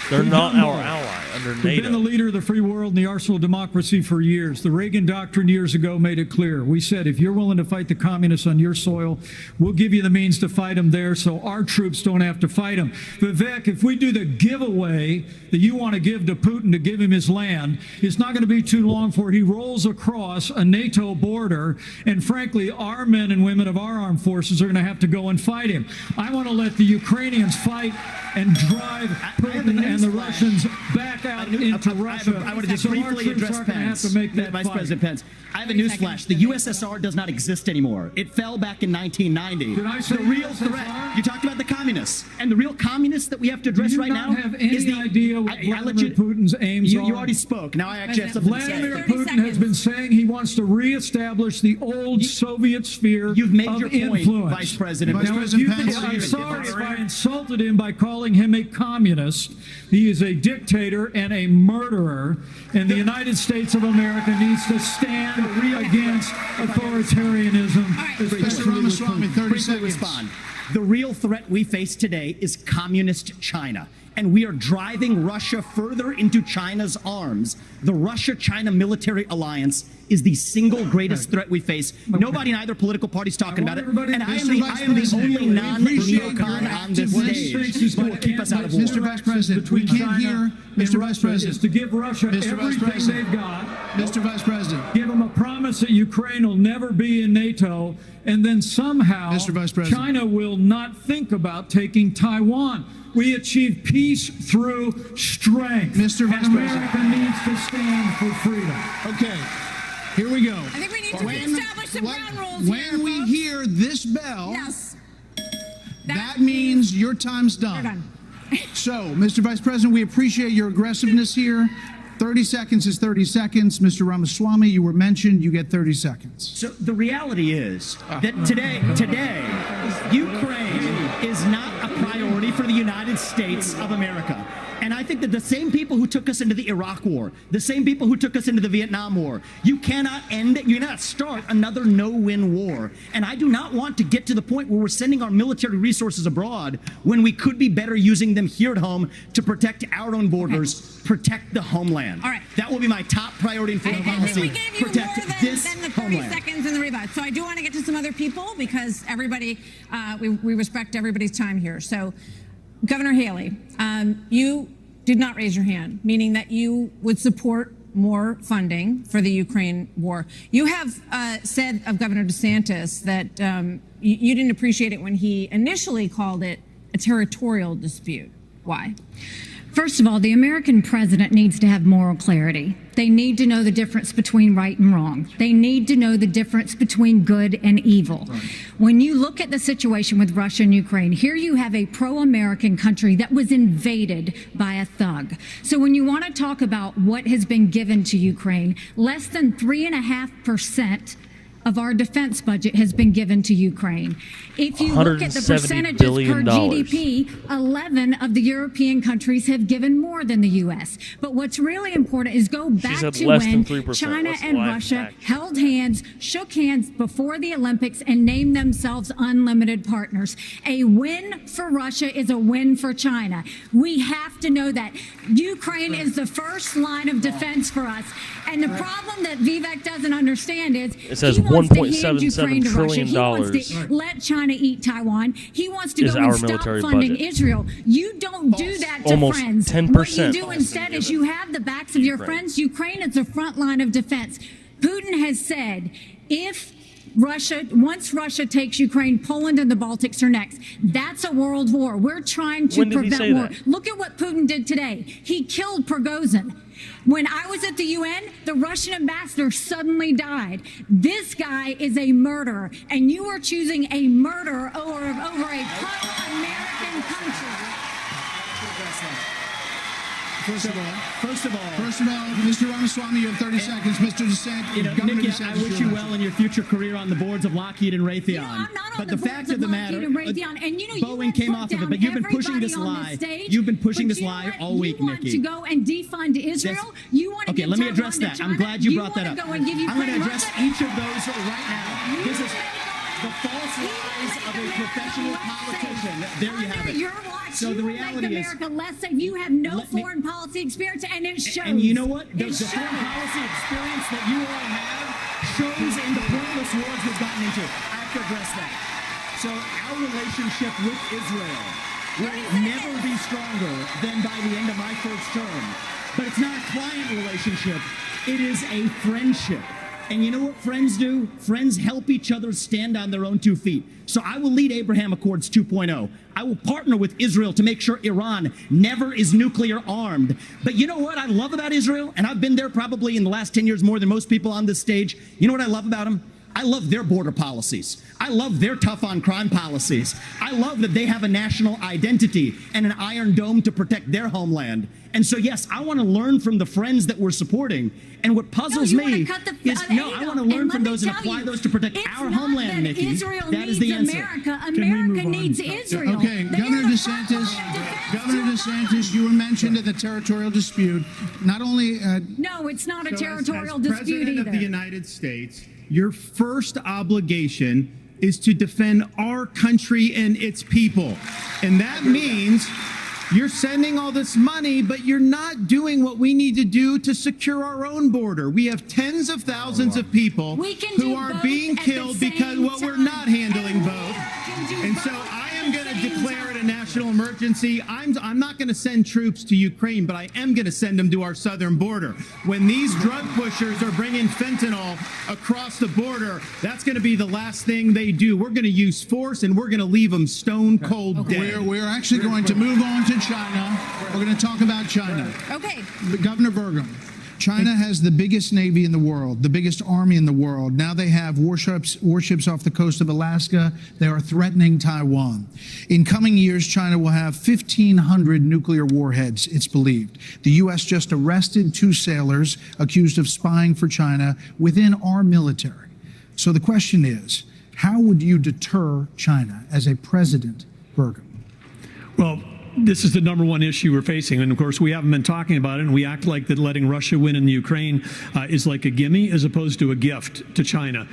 They're not our ally under NATO. We've been the leader of the free world and the arsenal of democracy for years. The Reagan Doctrine years ago made it clear. We said, if you're willing to fight the communists on your soil, we'll give you the means to fight them there so our troops don't have to fight them. Vivek, if we do the giveaway that you want to give to Putin to give him his land, it's not going to be too long before he rolls across a NATO border, and frankly, our men and women of our armed forces are going to have to go and fight him. I want to let the Ukrainians fight and drive Putin and the Russians back out into Russia. I want to just briefly address Pence. Vice President Pence. I have a newsflash. The USSR does not exist anymore. It fell back in 1990. Did I say the real threat? You talked about the communists, and the real communists that we have to address right now have any idea what Vladimir Putin's aims are. You already spoke. Now I actually have something to say. Vladimir Putin has been saying he wants to reestablish the old Soviet sphere of You've made your influence. point, Vice President. I'm sorry if I insulted him by calling him a communist. He is a dictator and a murderer, and the United States of America needs to stand against authoritarianism. Mr. Ramaswamy, 30 seconds. Respond. The real threat we face today is communist China, and we are driving Russia further into China's arms. The Russia-China military alliance is the single greatest threat we face. Nobody in either political party is talking about it, and I am the only non-neocon on this stage who will keep us out of war. Mr. Vice President, we can't hear. Mr. Vice President, is to give Russia everything they've got. Mr. Vice President, give them a promise that Ukraine will never be in NATO, and then somehow China will not think about taking Taiwan. We achieve peace through strength. Mr. Vice President, America needs to stand for freedom. Okay, here we go. I think we need to establish some ground rules When we hear this bell, yes, that means your time's done. So, Mr. Vice President, we appreciate your aggressiveness here. 30 seconds is 30 seconds. Mr. Ramaswamy, you were mentioned. You get 30 seconds. So the reality is that today, Ukraine is not a priority for the United States of America. And I think that the same people who took us into the Iraq War, the same people who took us into the Vietnam War, you cannot end it. You cannot start another no-win war. And I do not want to get to the point where we're sending our military resources abroad when we could be better using them here at home to protect our own borders, protect the homeland. All right. That will be my top priority in foreign policy. We gave you protect more this than the 30 homeland. seconds in the rebut. So I do want to get to some other people because everybody, we respect everybody's time here. So Governor Haley, you did not raise your hand, meaning that you would support more funding for the Ukraine war. You have said of Governor DeSantis that you didn't appreciate it when he initially called it a territorial dispute. Why? First of all, the American president needs to have moral clarity. They need to know the difference between right and wrong. They need to know the difference between good and evil. Right. When you look at the situation with Russia and Ukraine, here you have a pro-American country that was invaded by a thug. So when you want to talk about what has been given to Ukraine, less than 3.5% of our defense budget has been given to Ukraine. If you look at the percentages per GDP, 11 of the European countries have given more than the U.S. But what's really important is go back to when China and Russia held hands, shook hands before the Olympics, and named themselves unlimited partners. A win for Russia is a win for China. We have to know that. Ukraine is the first line of defense for us. And the problem that Vivek doesn't understand is it says $1.77 trillion. He wants to let China eat Taiwan. He wants to go and stop funding Israel. You don't do that to friends. 10%. What you do instead is you have the backs of your friends. Ukraine is the front line of defense. Putin has said if once Russia takes Ukraine, Poland and the Baltics are next. That's a world war. We're trying to prevent war. Look at what Putin did today. He killed Prigozhin. When I was at the UN, the Russian ambassador suddenly died. This guy is a murderer, and you are choosing a murderer over a pro-American country. First of all, Mr. Ramaswamy, you have 30 seconds. Mr. DeSantis, Nikki, I wish you well in your future career on the boards of Lockheed and Raytheon. I'm not but the fact of the matter, Boeing came off of it, but you've been pushing this lie. You've been pushing this lie all week, Nikki. You want to go and defund Israel? You want to okay, let me address that. I'm glad you brought that up. I'm going to address each of those right now. This is the false lies of a professional politician. There you have it. So the reality is, America less safe. You have no foreign policy experience, and it shows. And you know what? The foreign policy experience that you all have shows in the pointless wars we've gotten into. I have to address that. So our relationship with Israel will never be stronger than by the end of my first term. But it's not a client relationship. It is a friendship. And you know what friends do? Friends help each other stand on their own 2 feet. So I will lead Abraham Accords 2.0. I will partner with Israel to make sure Iran never is nuclear armed. But you know what I love about Israel? And I've been there probably in the last 10 years more than most people on this stage. You know what I love about them? I love their border policies. I love their tough on crime policies. I love that they have a national identity and an iron dome to protect their homeland. And so, yes, I want to learn from the friends that we're supporting. And what puzzles me is, I want to learn from those and apply those to protect our homeland, Nikki. That is the answer. America needs Israel. Okay, Governor DeSantis, you were mentioned in the territorial dispute. Not only... no, it's not a territorial dispute either. President of the United States, your first obligation is to defend our country and its people. And that means you're sending all this money, but you're not doing what we need to do to secure our own border. We have tens of thousands of people who are being killed because, well, we're not handling both. And so I am going to declare it a national emergency. I'm not going to send troops to Ukraine, but I am going to send them to our southern border. When these drug pushers are bringing fentanyl across the border, that's going to be the last thing they do. We're going to use force, and we're going to leave them stone cold dead. We're actually going to move on to China. We're going to talk about China. Okay. Governor Burgum. China has the biggest navy in the world, the biggest army in the world. Now they have warships off the coast of Alaska. They are threatening Taiwan. In coming years, China will have 1,500 nuclear warheads, it's believed. The U.S. just arrested 2 sailors accused of spying for China within our military. So the question is, how would you deter China as a president, Burgum? Well, this is the number one issue we're facing. And of course, we haven't been talking about it, and we act like that letting Russia win in the Ukraine is like a gimme as opposed to a gift to China.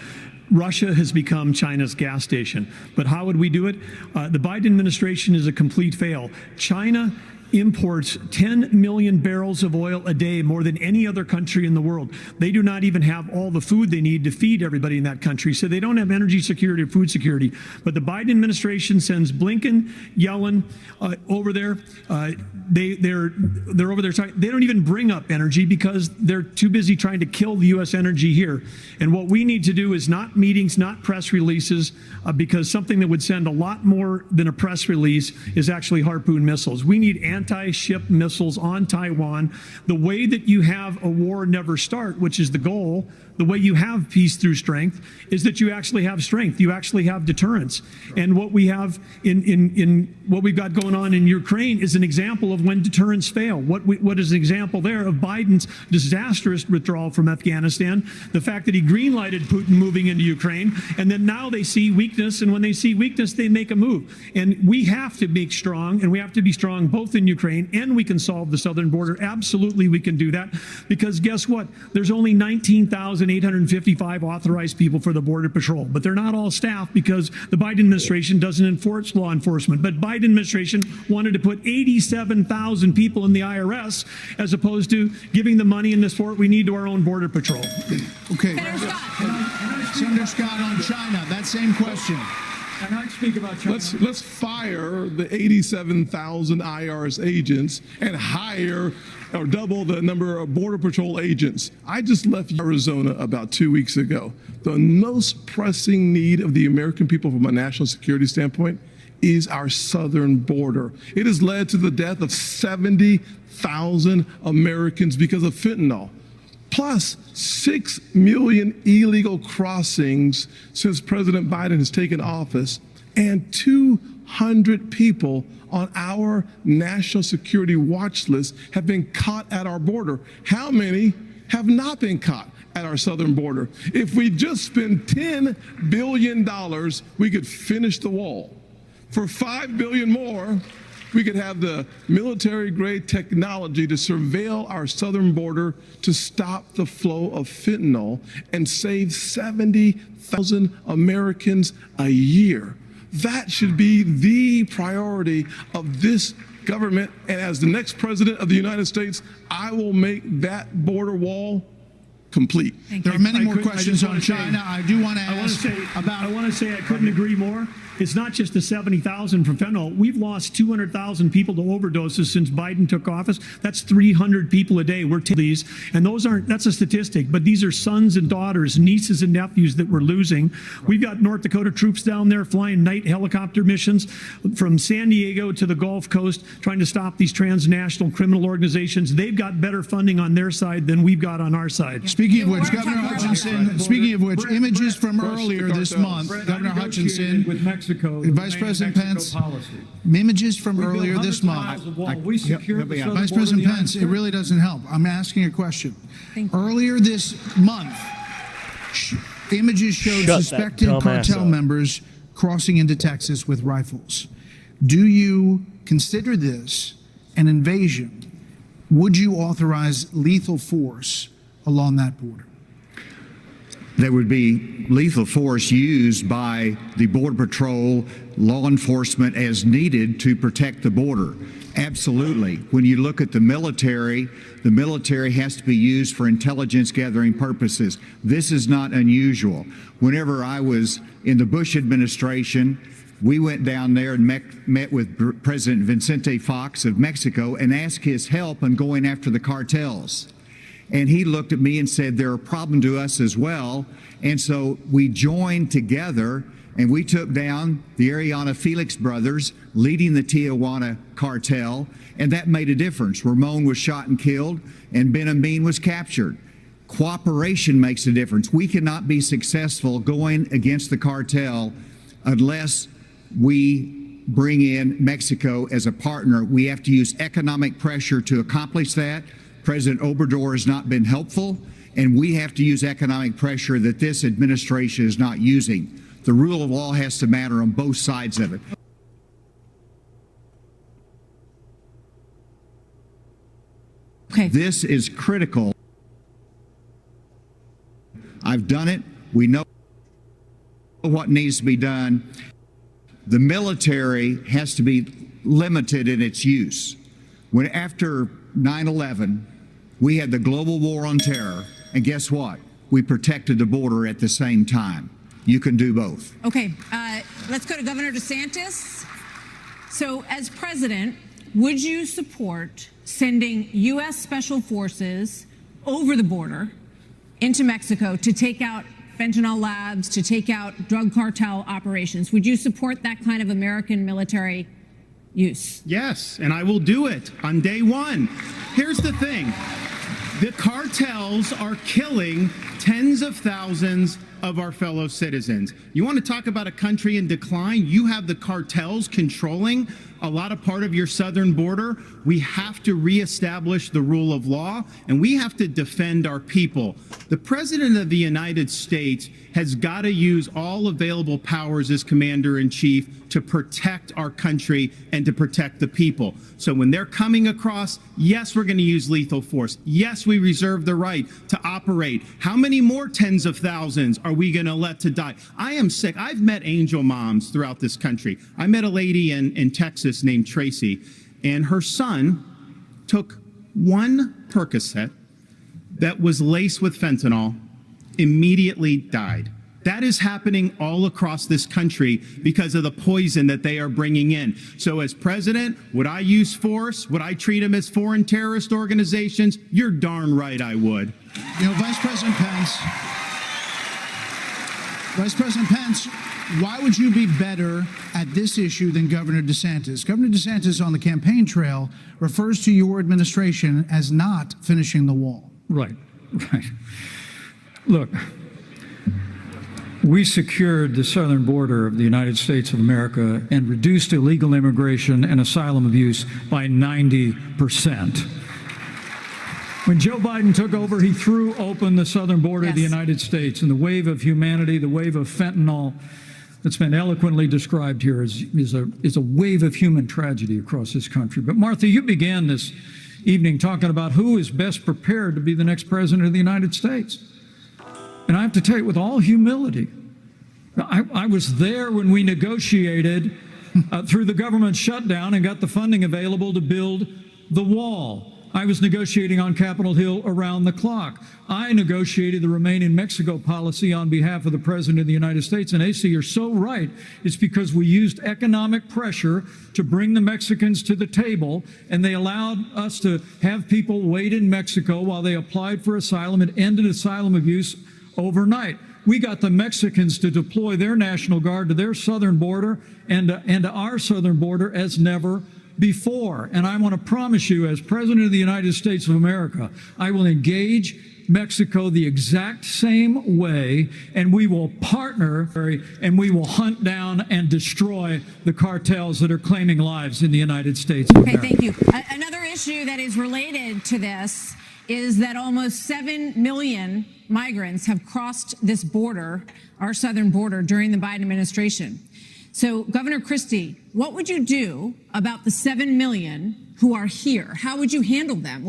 Russia has become China's gas station. But how would we do it? The Biden administration is a complete fail. China imports 10 million barrels of oil a day, more than any other country in the world. They do not even have all the food they need to feed everybody in that country, so they don't have energy security or food security. But the Biden administration sends Blinken, Yellen over there. They're over there talking. They don't even bring up energy because they're too busy trying to kill the U.S. energy here. And what we need to do is not meetings, not press releases, because something that would send a lot more than a press release is actually Harpoon missiles. We need anti-ship missiles on Taiwan. The way that you have a war never start, which is the goal, the way you have peace through strength, is that you actually have strength. You actually have deterrence. And what we have in what we've got going on in Ukraine is an example of when deterrence fail. What is an example there of Biden's disastrous withdrawal from Afghanistan, the fact that he green-lighted Putin moving into Ukraine, and then now they see weakness, and when they see weakness, they make a move. And we have to be strong, and we have to be strong both in Ukraine, and we can solve the southern border. Absolutely, we can do that, because guess what? There's only 19,855 authorized people for the Border Patrol, but they're not all staff because the Biden administration doesn't enforce law enforcement. But Biden administration wanted to put 87,000 people in the IRS as opposed to giving the money in this fort we need to our own Border Patrol. Okay. Senator Scott, on China, that same question. And I speak about China. Let's fire the 87,000 IRS agents and hire or double the number of Border Patrol agents. I just left Arizona about 2 weeks ago. The most pressing need of the American people from a national security standpoint is our southern border. It has led to the death of 70,000 Americans because of fentanyl. Plus 6 million illegal crossings since President Biden has taken office, and 200 people on our national security watch list have been caught at our border. How many have not been caught at our southern border? If we just spend $10 billion, we could finish the wall. For $5 billion more, we could have the military-grade technology to surveil our southern border to stop the flow of fentanyl and save 70,000 Americans a year. That should be the priority of this government. And as the next president of the United States, I will make that border wall complete. There are many more questions on China. I do want to ask I want to say I couldn't agree more. It's not just the 70,000 from fentanyl. We've lost 200,000 people to overdoses since Biden took office. That's 300 people a day. We're these, and that's a statistic, but these are sons and daughters, nieces and nephews that we're losing. We've got North Dakota troops down there flying night helicopter missions from San Diego to the Gulf Coast, trying to stop these transnational criminal organizations. They've got better funding on their side than we've got on our side. Speaking of which, Governor Hutchinson, images from earlier this month, Governor Hutchinson, with Mexico, Vice President Pence, images from earlier this month. Vice President Pence, it really doesn't help. I'm asking a question. Earlier this month, images showed suspected cartel members crossing into Texas with rifles. Do you consider this an invasion? Would you authorize lethal force along that border? There would be lethal force used by the Border Patrol, law enforcement as needed to protect the border. Absolutely. When you look at the military has to be used for intelligence gathering purposes. This is not unusual. Whenever I was in the Bush administration, we went down there and met with President Vicente Fox of Mexico and asked his help in going after the cartels. And he looked at me and said, they're a problem to us as well. And so we joined together And we took down the Ariana Felix brothers leading the Tijuana cartel, and that made a difference. Ramon was shot and killed, and Ben Amin was captured. Cooperation makes a difference. We cannot be successful going against the cartel unless we bring in Mexico as a partner. We have to use economic pressure to accomplish that. President Obrador has not been helpful, and we have to use economic pressure that this administration is not using. The rule of law has to matter on both sides of it. Okay. This is critical. I've done it. We know what needs to be done. The military has to be limited in its use. When after 9/11, we had the global war on terror, and guess what? We protected the border at the same time. You can do both. Okay, let's go to Governor DeSantis. So, as president, would you support sending U.S. Special Forces over the border into Mexico to take out fentanyl labs, to take out drug cartel operations? Would you support that kind of American military use? Yes, and I will do it on day one. Here's the thing. The cartels are killing tens of thousands of our fellow citizens. You want to talk about a country in decline? You have the cartels controlling a lot of part of your southern border. We have to reestablish the rule of law, and we have to defend our people. The President of the United States has got to use all available powers as Commander-in-Chief to protect our country and to protect the people. So when they're coming across, yes, we're going to use lethal force. Yes, we reserve the right to operate. How many more tens of thousands are we going to let to die? I am sick. I've met angel moms throughout this country. I met a lady in Texas named Tracy, and her son took one Percocet that was laced with fentanyl, immediately died. That is happening all across this country because of the poison that they are bringing in. So as president, would I use force? Would I treat them as foreign terrorist organizations? You're darn right I would. You know, Vice President Pence, why would you be better at this issue than Governor DeSantis? Governor DeSantis on the campaign trail refers to your administration as not finishing the wall. Right. Look, we secured the southern border of the United States of America and reduced illegal immigration and asylum abuse by 90%. When Joe Biden took over, he threw open the southern border of the United States, and the wave of humanity, the wave of fentanyl that's been eloquently described here is a wave of human tragedy across this country. But Martha, you began this evening talking about who is best prepared to be the next president of the United States. And I have to tell you, with all humility, I was there when we negotiated through the government shutdown and got the funding available to build the wall. I was negotiating on Capitol Hill around the clock. I negotiated the Remain in Mexico policy on behalf of the President of the United States. And Asa, you're so right. It's because we used economic pressure to bring the Mexicans to the table, and they allowed us to have people wait in Mexico while they applied for asylum and ended asylum abuse overnight. We got the Mexicans to deploy their National Guard to their southern border and to our southern border as never before. And I want to promise you, as President of the United States of America, I will engage Mexico the exact same way, and we will partner and we will hunt down and destroy the cartels that are claiming lives in the United States of America. Okay, thank you. Another issue that is related to this is that almost 7 million migrants have crossed this border, our southern border, during the Biden administration. So, Governor Christie, what would you do about the 7 million who are here? How would you handle them?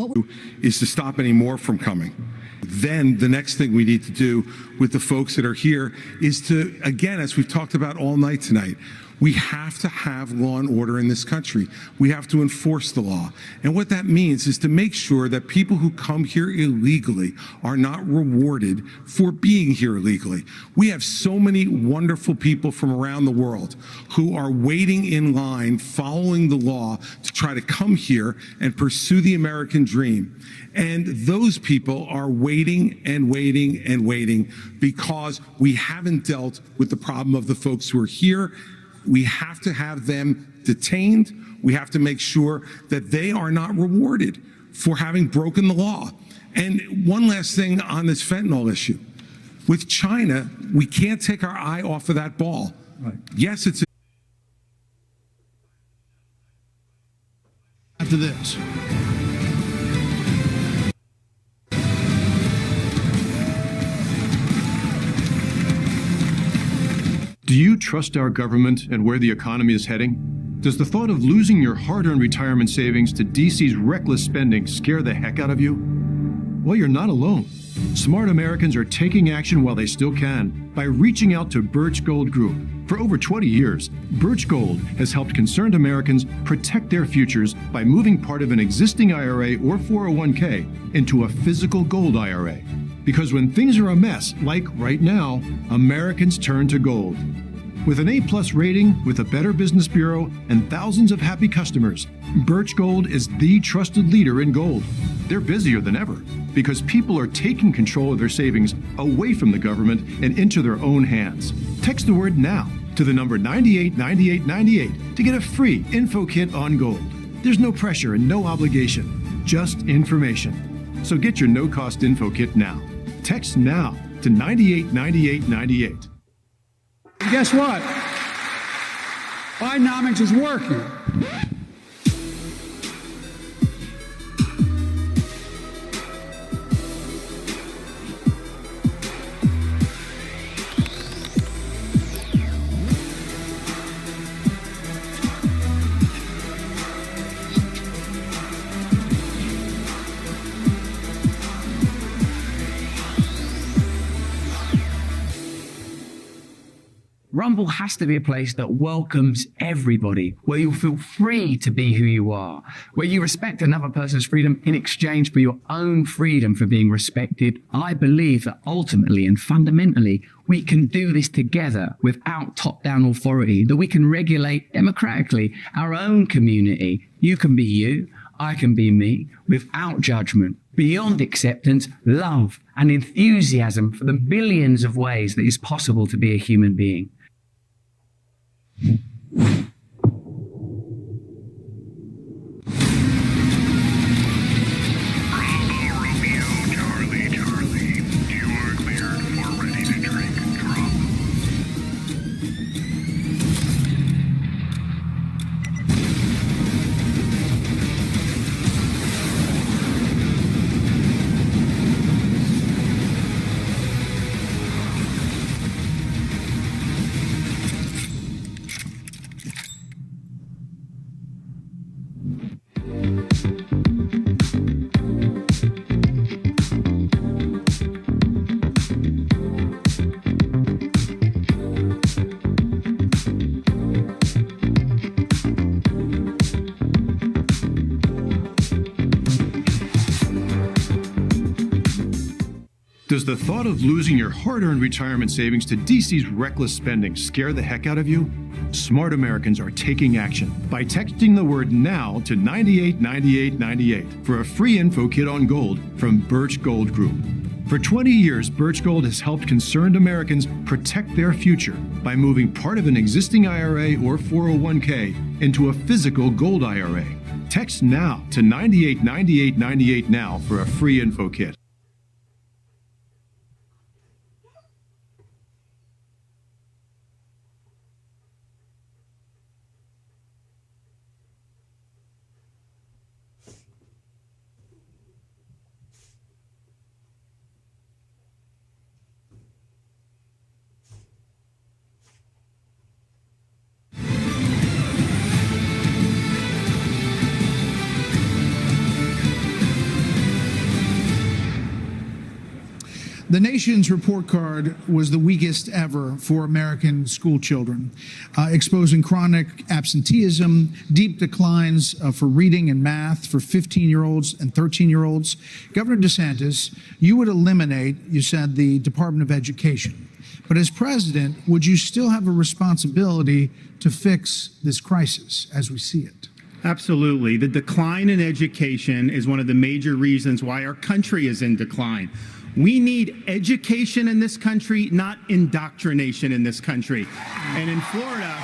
Is to stop any more from coming. Then the next thing we need to do with the folks that are here is to, again, as we've talked about all night tonight, We have to have law and order in this country. We have to enforce the law. And what that means is to make sure that people who come here illegally are not rewarded for being here illegally. We have so many wonderful people from around the world who are waiting in line, following the law to try to come here and pursue the American dream. And those people are waiting and waiting and waiting because we haven't dealt with the problem of the folks who are here. We have to have them detained. We have to make sure that they are not rewarded for having broken the law. And one last thing on this fentanyl issue. With China, we can't take our eye off of that ball. Right. Yes, it's after this. Do you trust our government and where the economy is heading? Does the thought of losing your hard-earned retirement savings to DC's reckless spending scare the heck out of you? Well, you're not alone. Smart Americans are taking action while they still can by reaching out to Birch Gold Group. For over 20 years, Birch Gold has helped concerned Americans protect their futures by moving part of an existing IRA or 401k into a physical gold IRA. Because when things are a mess, like right now, Americans turn to gold. With an A+ rating, with a Better Business Bureau, and thousands of happy customers, Birch Gold is the trusted leader in gold. They're busier than ever because people are taking control of their savings away from the government and into their own hands. Text the word NOW to the number 989898 to get a free info kit on gold. There's no pressure and no obligation, just information. So get your no-cost info kit now. Text NOW to 989898. Guess what? Bidenomics is working. Rumble has to be a place that welcomes everybody, where you feel free to be who you are, where you respect another person's freedom in exchange for your own freedom for being respected. I believe that ultimately and fundamentally, we can do this together without top-down authority, that we can regulate democratically our own community. You can be you, I can be me, without judgment, beyond acceptance, love, and enthusiasm for the billions of ways that it's possible to be a human being. Does the thought of losing your hard-earned retirement savings to DC's reckless spending scare the heck out of you? Smart Americans are taking action by texting the word NOW to 989898 for a free info kit on gold from Birch Gold Group. For 20 years, Birch Gold has helped concerned Americans protect their future by moving part of an existing IRA or 401k into a physical gold IRA. Text NOW to 989898 now for a free info kit. The nation's report card was the weakest ever for American school children, exposing chronic absenteeism, deep declines for reading and math for 15-year-olds and 13-year-olds. Governor DeSantis, you would eliminate, you said, the Department of Education. But as president, would you still have a responsibility to fix this crisis as we see it? Absolutely. The decline in education is one of the major reasons why our country is in decline. We need education in this country, not indoctrination in this country. And in Florida,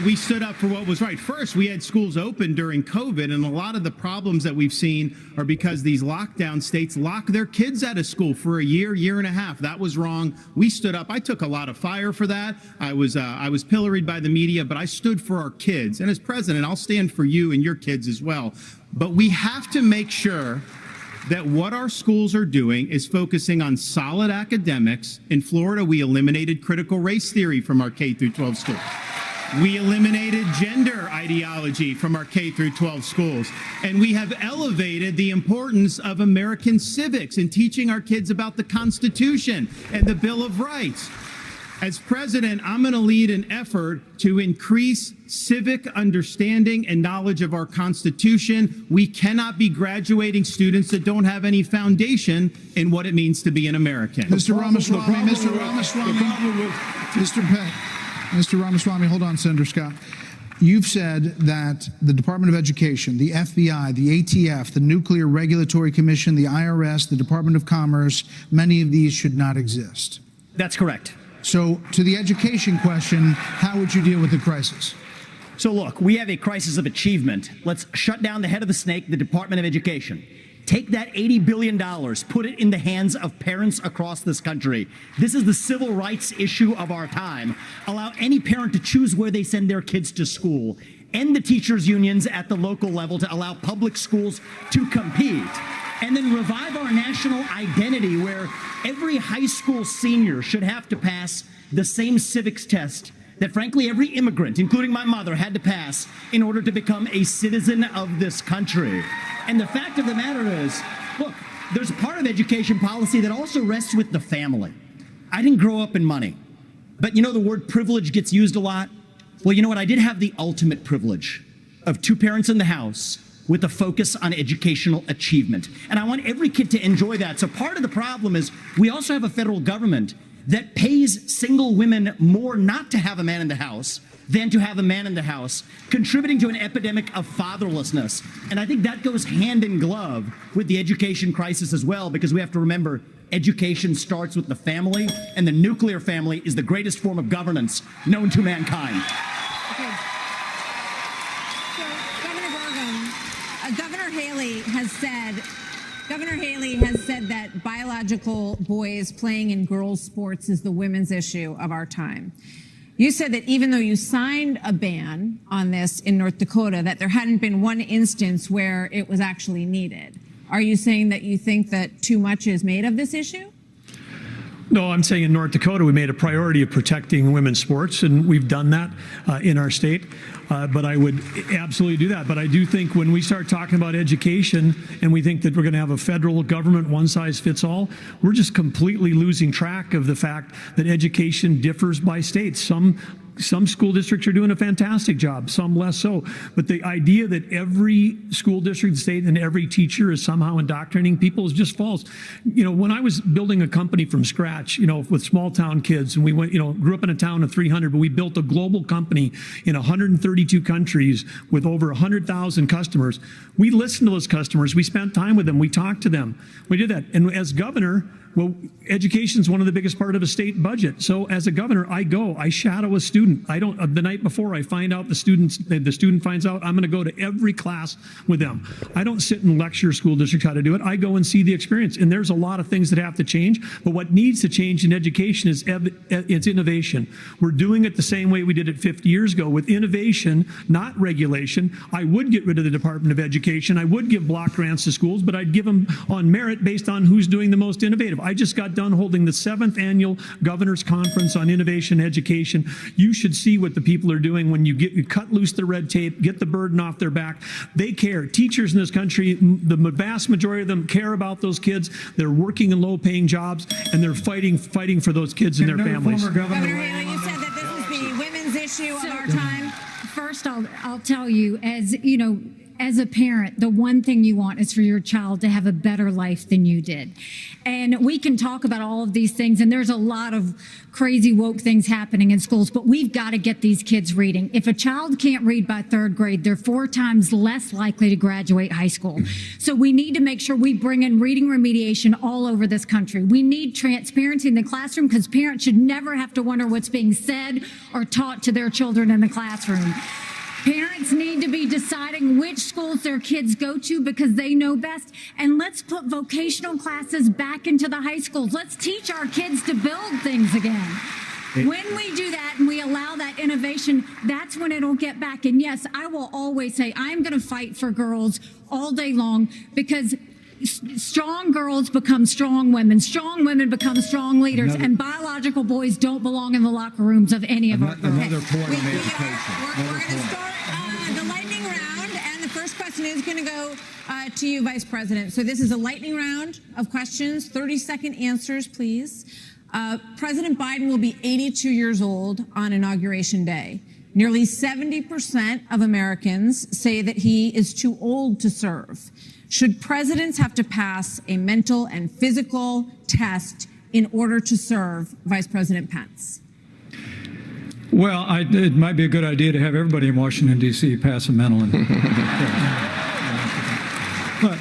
we stood up for what was right. First, we had schools open during COVID, and a lot of the problems that we've seen are because these lockdown states lock their kids out of school for a year, year and a half. That was wrong. We stood up. I took a lot of fire for that. I was pilloried by the media, but I stood for our kids. And as president, I'll stand for you and your kids as well. But we have to make sure that what our schools are doing is focusing on solid academics. In Florida, we eliminated critical race theory from our K through 12 schools. We eliminated gender ideology from our K through 12 schools. And we have elevated the importance of American civics and teaching our kids about the Constitution and the Bill of Rights. As president, I'm going to lead an effort to increase civic understanding and knowledge of our Constitution. We cannot be graduating students that don't have any foundation in what it means to be an American. Mr. Ramaswamy, hold on, Senator Scott. You've said that the Department of Education, the FBI, the ATF, the Nuclear Regulatory Commission, the IRS, the Department of Commerce, many of these should not exist. That's correct. So to the education question, how would you deal with the crisis? So look, we have a crisis of achievement. Let's shut down the head of the snake, the Department of Education. Take that $80 billion, put it in the hands of parents across this country. This is the civil rights issue of our time. Allow any parent to choose where they send their kids to school. End the teachers' unions at the local level to allow public schools to compete. And then revive our national identity where every high school senior should have to pass the same civics test that, frankly, every immigrant, including my mother, had to pass in order to become a citizen of this country. And the fact of the matter is, look, there's a part of education policy that also rests with the family. I didn't grow up in money, but you know the word privilege gets used a lot? Well, you know what? I did have the ultimate privilege of two parents in the house with a focus on educational achievement. And I want every kid to enjoy that. So part of the problem is we also have a federal government that pays single women more not to have a man in the house than to have a man in the house, contributing to an epidemic of fatherlessness. And I think that goes hand in glove with the education crisis as well, because we have to remember education starts with the family, and the nuclear family is the greatest form of governance known to mankind. Okay. So, Governor Burgum, Governor Haley has said that biological boys playing in girls' sports is the women's issue of our time. You said that even though you signed a ban on this in North Dakota, that there hadn't been one instance where it was actually needed. Are you saying that you think that too much is made of this issue? No, I'm saying in North Dakota, we made a priority of protecting women's sports, and we've done that in our state. But I would absolutely do that. But I do think when we start talking about education and we think that we're going to have a federal government one size fits all, we're just completely losing track of the fact that education differs by state. Some school districts are doing a fantastic job, some less so. But the idea that every school district in the state and every teacher is somehow indoctrinating people is just false. You know, when I was building a company from scratch, you know, with small town kids, and we went, you know, grew up in a town of 300, but we built a global company in 132 countries with over 100,000 customers. We listened to those customers. We spent time with them. We talked to them. We did that. And as governor, well, education is one of the biggest part of a state budget. So as a governor, I shadow a student. The night before I find out the student finds out, I'm going to go to every class with them. I don't sit and lecture school districts how to do it. I go and see the experience. And there's a lot of things that have to change. But what needs to change in education is it's innovation. We're doing it the same way we did it 50 years ago with innovation, not regulation. I would get rid of the Department of Education. I would give block grants to schools, but I'd give them on merit based on who's doing the most innovative. executive. I just got done holding the 7th annual Governor's Conference on Innovation Education. You should see what the people are doing when you cut loose the red tape, get the burden off their back. They care. Teachers in this country, the vast majority of them care about those kids. They're working in low-paying jobs, and they're fighting for those kids and their families. Governor Haley, you said that this is the women's issue of our time. First, I'll tell you, as a parent, the one thing you want is for your child to have a better life than you did. And we can talk about all of these things, and there's a lot of crazy woke things happening in schools, but we've got to get these kids reading. If a child can't read by 3rd grade, they're 4 times less likely to graduate high school. So we need to make sure we bring in reading remediation all over this country. We need transparency in the classroom because parents should never have to wonder what's being said or taught to their children in the classroom. Parents need to be deciding which schools their kids go to because they know best. And let's put vocational classes back into the high schools. Let's teach our kids to build things again. When we do that and we allow that innovation, that's when it'll get back. And yes, I will always say I'm going to fight for girls all day long because strong girls become strong women become strong leaders, and biological boys don't belong in the locker rooms of any of our girls. Another point on education. We're going to start the lightning round, and the first question is going to go to you, Vice President. So this is a lightning round of questions, 30-second answers, please. President Biden will be 82 years old on Inauguration Day. Nearly 70% of Americans say that he is too old to serve. Should presidents have to pass a mental and physical test in order to serve, Vice President Pence? Well, it might be a good idea to have everybody in Washington, D.C. pass a mental and... But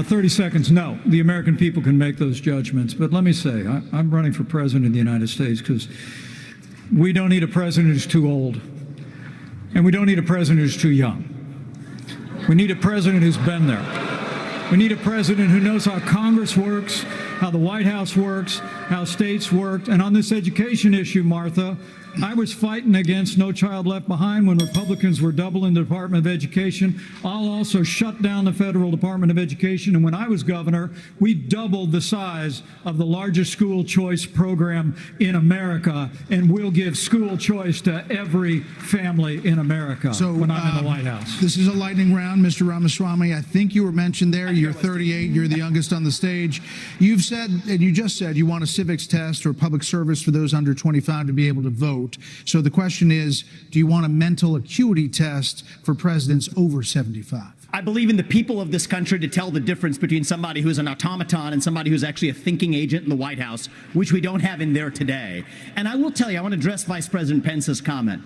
30 seconds, no. The American people can make those judgments. But let me say, I'm running for president of the United States because we don't need a president who's too old. And we don't need a president who's too young. We need a president who's been there. We need a president who knows how Congress works, how the White House works, how states work. And on this education issue, Martha, I was fighting against No Child Left Behind when Republicans were doubling the Department of Education. I'll also shut down the Federal Department of Education. And when I was governor, we doubled the size of the largest school choice program in America. And we'll give school choice to every family in America when I'm in the White House. This is a lightning round, Mr. Ramaswamy. I think you were mentioned there. You're 38. You're the youngest on the stage. You've said, and you just said, you want a civics test or public service for those under 25 to be able to vote. So the question is, do you want a mental acuity test for presidents over 75? I believe in the people of this country to tell the difference between somebody who's an automaton and somebody who's actually a thinking agent in the White House, which we don't have in there today. And I will tell you, I want to address Vice President Pence's comment.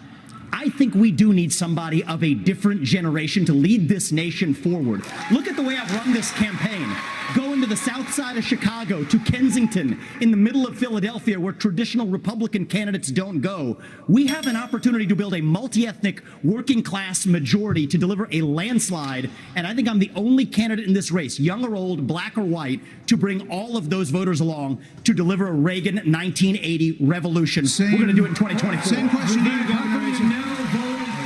I think we do need somebody of a different generation to lead this nation forward. Look at the way I've run this campaign. Going to the south side of Chicago, to Kensington, in the middle of Philadelphia, where traditional Republican candidates don't go. We have an opportunity to build a multi-ethnic, working-class majority to deliver a landslide, and I think I'm the only candidate in this race, young or old, black or white, to bring all of those voters along to deliver a Reagan 1980 revolution. We're going to do it in 2024. Same question to you,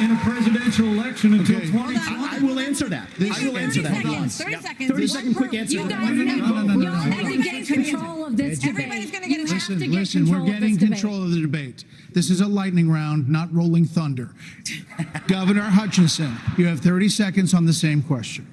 in a presidential election until 2020. I will answer that. I will answer that. 30 seconds. 30-second quick answer. You guys have to get control of this debate. Everybody's going to get Listen, we're getting control of the debate. This is a lightning round, not rolling thunder. Governor Hutchinson, you have 30 seconds on the same question.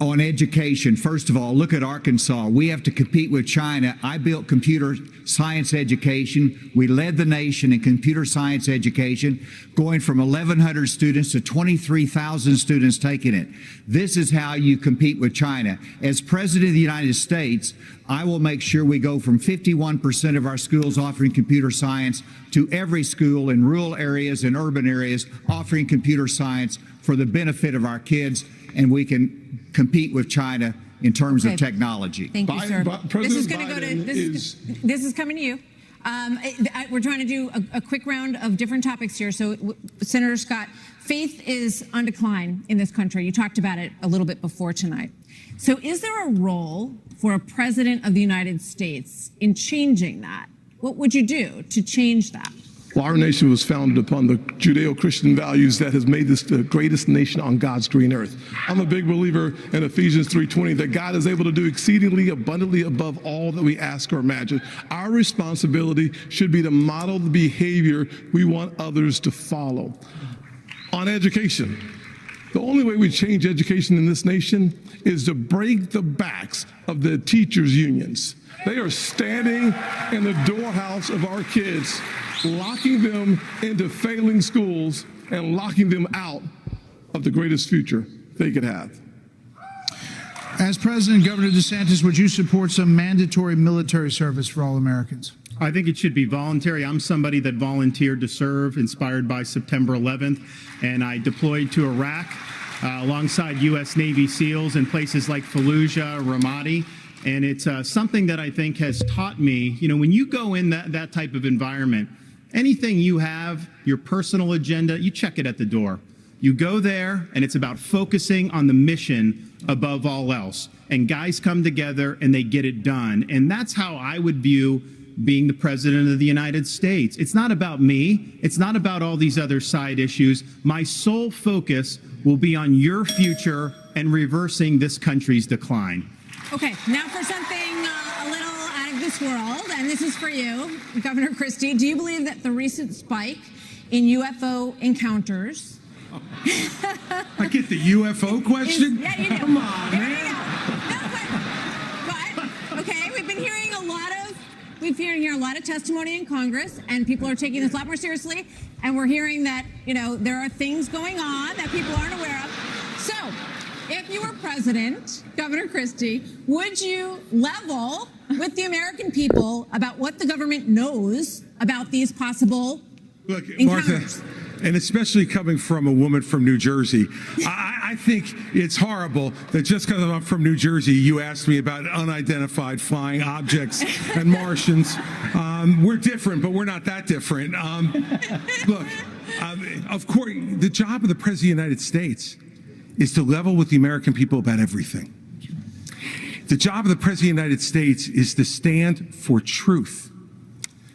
On education, first of all, look at Arkansas. We have to compete with China. I built computer science education. We led the nation in computer science education, going from 1,100 students to 23,000 students taking it. This is how you compete with China. As President of the United States, I will make sure we go from 51% of our schools offering computer science to every school in rural areas and urban areas offering computer science for the benefit of our kids, and we can compete with China in terms of technology. Thank you, sir. This is going to go to this is coming to you. We're trying to do a quick round of different topics here. So, Senator Scott, faith is on decline in this country. You talked about it a little bit before tonight. So, is there a role for a president of the United States in changing that? What would you do to change that? Well, our nation was founded upon the Judeo-Christian values that has made this the greatest nation on God's green earth. I'm a big believer in Ephesians 3:20 that God is able to do exceedingly abundantly above all that we ask or imagine. Our responsibility should be to model the behavior we want others to follow. On education, the only way we change education in this nation is to break the backs of the teachers' unions. They are standing in the doorhouse of our kids, locking them into failing schools and locking them out of the greatest future they could have. As President, Governor DeSantis, would you support some mandatory military service for all Americans? I think it should be voluntary. I'm somebody that volunteered to serve, inspired by September 11th, and I deployed to Iraq alongside U.S. Navy SEALs in places like Fallujah, Ramadi. And it's something that I think has taught me, you know, when you go in that type of environment, anything you have, your personal agenda, you check it at the door. You go there, and it's about focusing on the mission above all else. And guys come together, and they get it done. And that's how I would view being the President of the United States. It's not about me. It's not about all these other side issues. My sole focus will be on your future and reversing this country's decline. Okay, now for something a little out of this world, and this is for you, Governor Christie. Do you believe that the recent spike in UFO encounters... I get the UFO question? Yeah, you do. Come on, man. No, but, okay, we've been hearing a lot of testimony in Congress, and people are taking this a lot more seriously, and we're hearing that, you know, there are things going on that people aren't aware of. So, if you were president, Governor Christie, would you level with the American people about what the government knows about these possible encounters? Martha, and especially coming from a woman from New Jersey, I think it's horrible that just because I'm from New Jersey, you asked me about unidentified flying objects and Martians. We're different, but we're not that different. Look, of course, the job of the President of the United States is to level with the American people about everything. The job of the President of the United States is to stand for truth.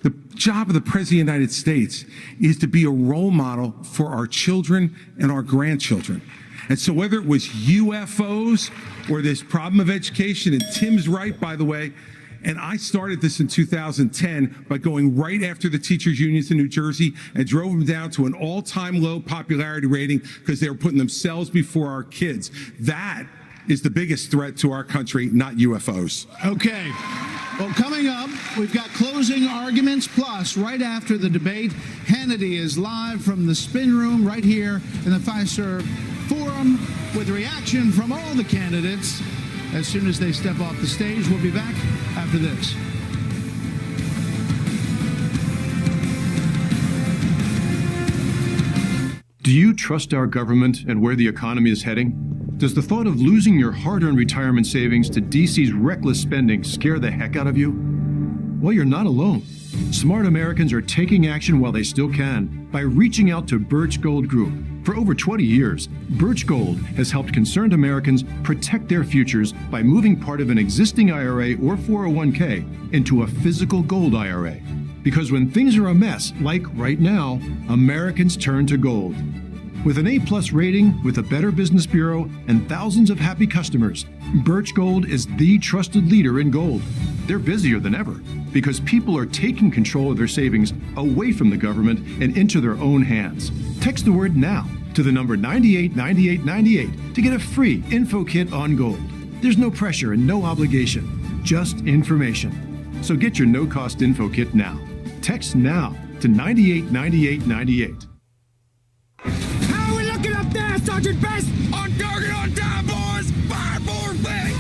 The job of the President of the United States is to be a role model for our children and our grandchildren. And so whether it was UFOs or this problem of education, and Tim's right, by the way, and I started this in 2010 by going right after the teachers' unions in New Jersey and drove them down to an all-time low popularity rating because they were putting themselves before our kids. That is the biggest threat to our country, not UFOs. Okay. Well, coming up, we've got closing arguments, plus right after the debate, Hannity is live from the spin room right here in the Fiserv Forum with reaction from all the candidates. As soon as they step off the stage, we'll be back after this. Do you trust our government and where the economy is heading? Does the thought of losing your hard-earned retirement savings to DC's reckless spending scare the heck out of you? Well, you're not alone. Smart Americans are taking action while they still can by reaching out to Birch Gold Group. For over 20 years, Birch Gold has helped concerned Americans protect their futures by moving part of an existing IRA or 401k into a physical gold IRA. Because when things are a mess, like right now, Americans turn to gold. With an A+ rating, with a Better Business Bureau, and thousands of happy customers, Birch Gold is the trusted leader in gold. They're busier than ever because people are taking control of their savings away from the government and into their own hands. Text the word NOW to the number 989898 to get a free info kit on gold. There's no pressure and no obligation, just information. So get your no-cost info kit now. Text NOW to 989898. How are we looking up there, Sergeant Best? On target, on time, boys! Fire forward, back!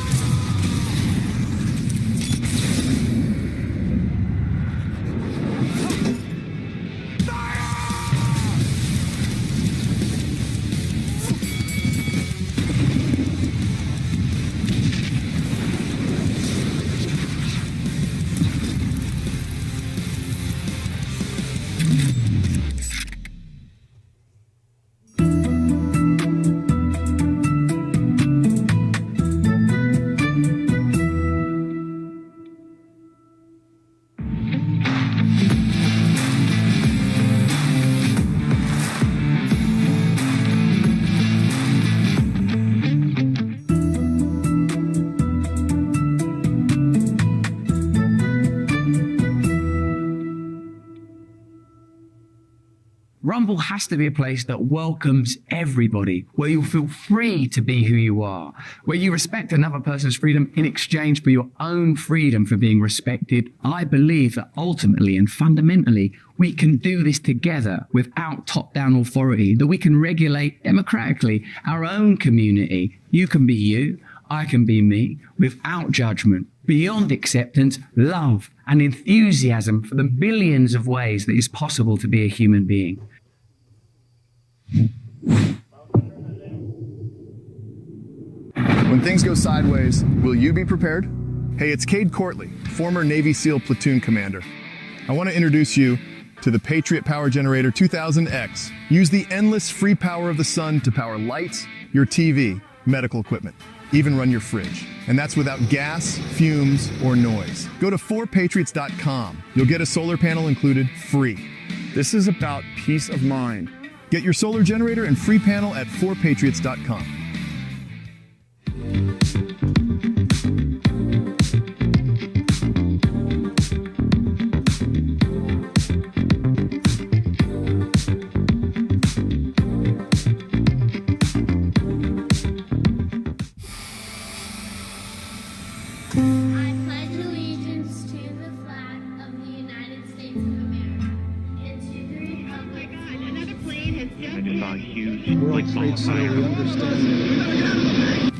Rumble has to be a place that welcomes everybody, where you feel free to be who you are, where you respect another person's freedom in exchange for your own freedom for being respected. I believe that ultimately and fundamentally, we can do this together without top-down authority, that we can regulate democratically our own community. You can be you, I can be me, without judgment, beyond acceptance, love, and enthusiasm for the billions of ways that it's possible to be a human being. When things go sideways, will you be prepared? Hey, it's Cade Courtley, former Navy SEAL platoon commander. I want to introduce you to the Patriot Power Generator 2000X. Use the endless free power of the sun to power lights, your TV, medical equipment, even run your fridge. And that's without gas, fumes, or noise. Go to 4patriots.com. You'll get a solar panel included free. This is about peace of mind. Get your solar generator and free panel at 4patriots.com. World Trade Center, we understand.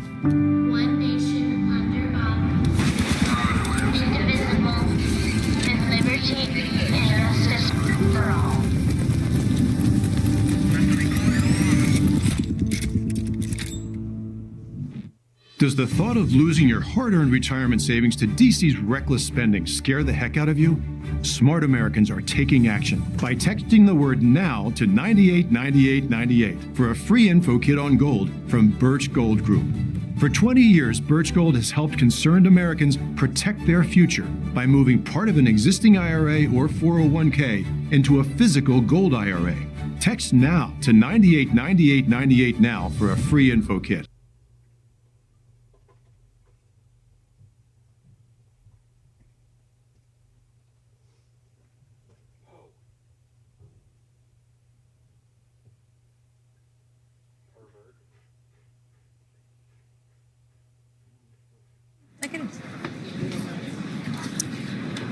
One nation under God, indivisible, with liberty and justice for all. Does the thought of losing your hard-earned retirement savings to DC's reckless spending scare the heck out of you? Smart Americans are taking action by texting the word NOW to 989898 for a free info kit on gold from Birch Gold Group. For 20 years, Birch Gold has helped concerned Americans protect their future by moving part of an existing IRA or 401k into a physical gold IRA. Text NOW to 989898 now for a free info kit.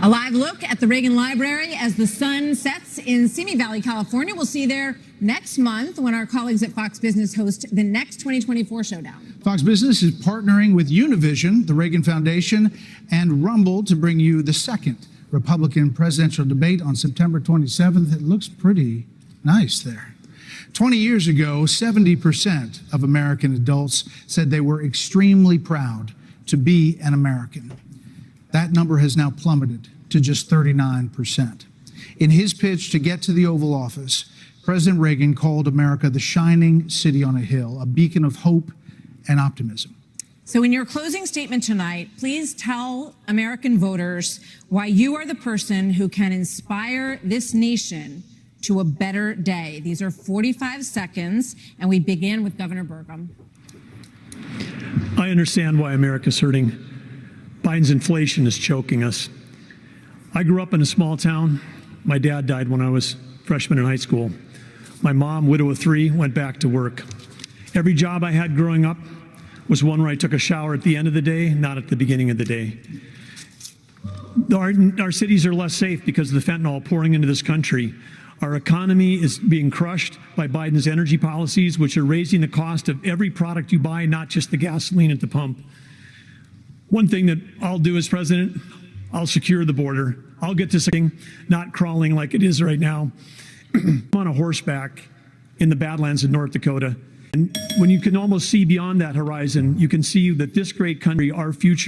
A live look at the Reagan Library as the sun sets in Simi Valley, California. We'll see you there next month when our colleagues at Fox Business host the next 2024 showdown. Fox Business is partnering with Univision, the Reagan Foundation, and Rumble to bring you the second Republican presidential debate on September 27th. It looks pretty nice there. 20 years ago, 70% of American adults said they were extremely proud to be an American. That number has now plummeted to just 39%. In his pitch to get to the Oval Office, President Reagan called America the shining city on a hill, a beacon of hope and optimism. So in your closing statement tonight, please tell American voters why you are the person who can inspire this nation to a better day. These are 45 seconds, and we begin with Governor Burgum. I understand why America's hurting. Biden's inflation is choking us. I grew up in a small town. My dad died when I was a freshman in high school. My mom, widow of 3, went back to work. Every job I had growing up was one where I took a shower at the end of the day, not at the beginning of the day. Our cities are less safe because of the fentanyl pouring into this country. Our economy is being crushed by Biden's energy policies, which are raising the cost of every product you buy, not just the gasoline at the pump. One thing that I'll do as president, I'll secure the border. I'll get to something, not crawling like it is right now. I'm on a horseback in the Badlands of North Dakota. And when you can almost see beyond that horizon, you can see that this great country, our future.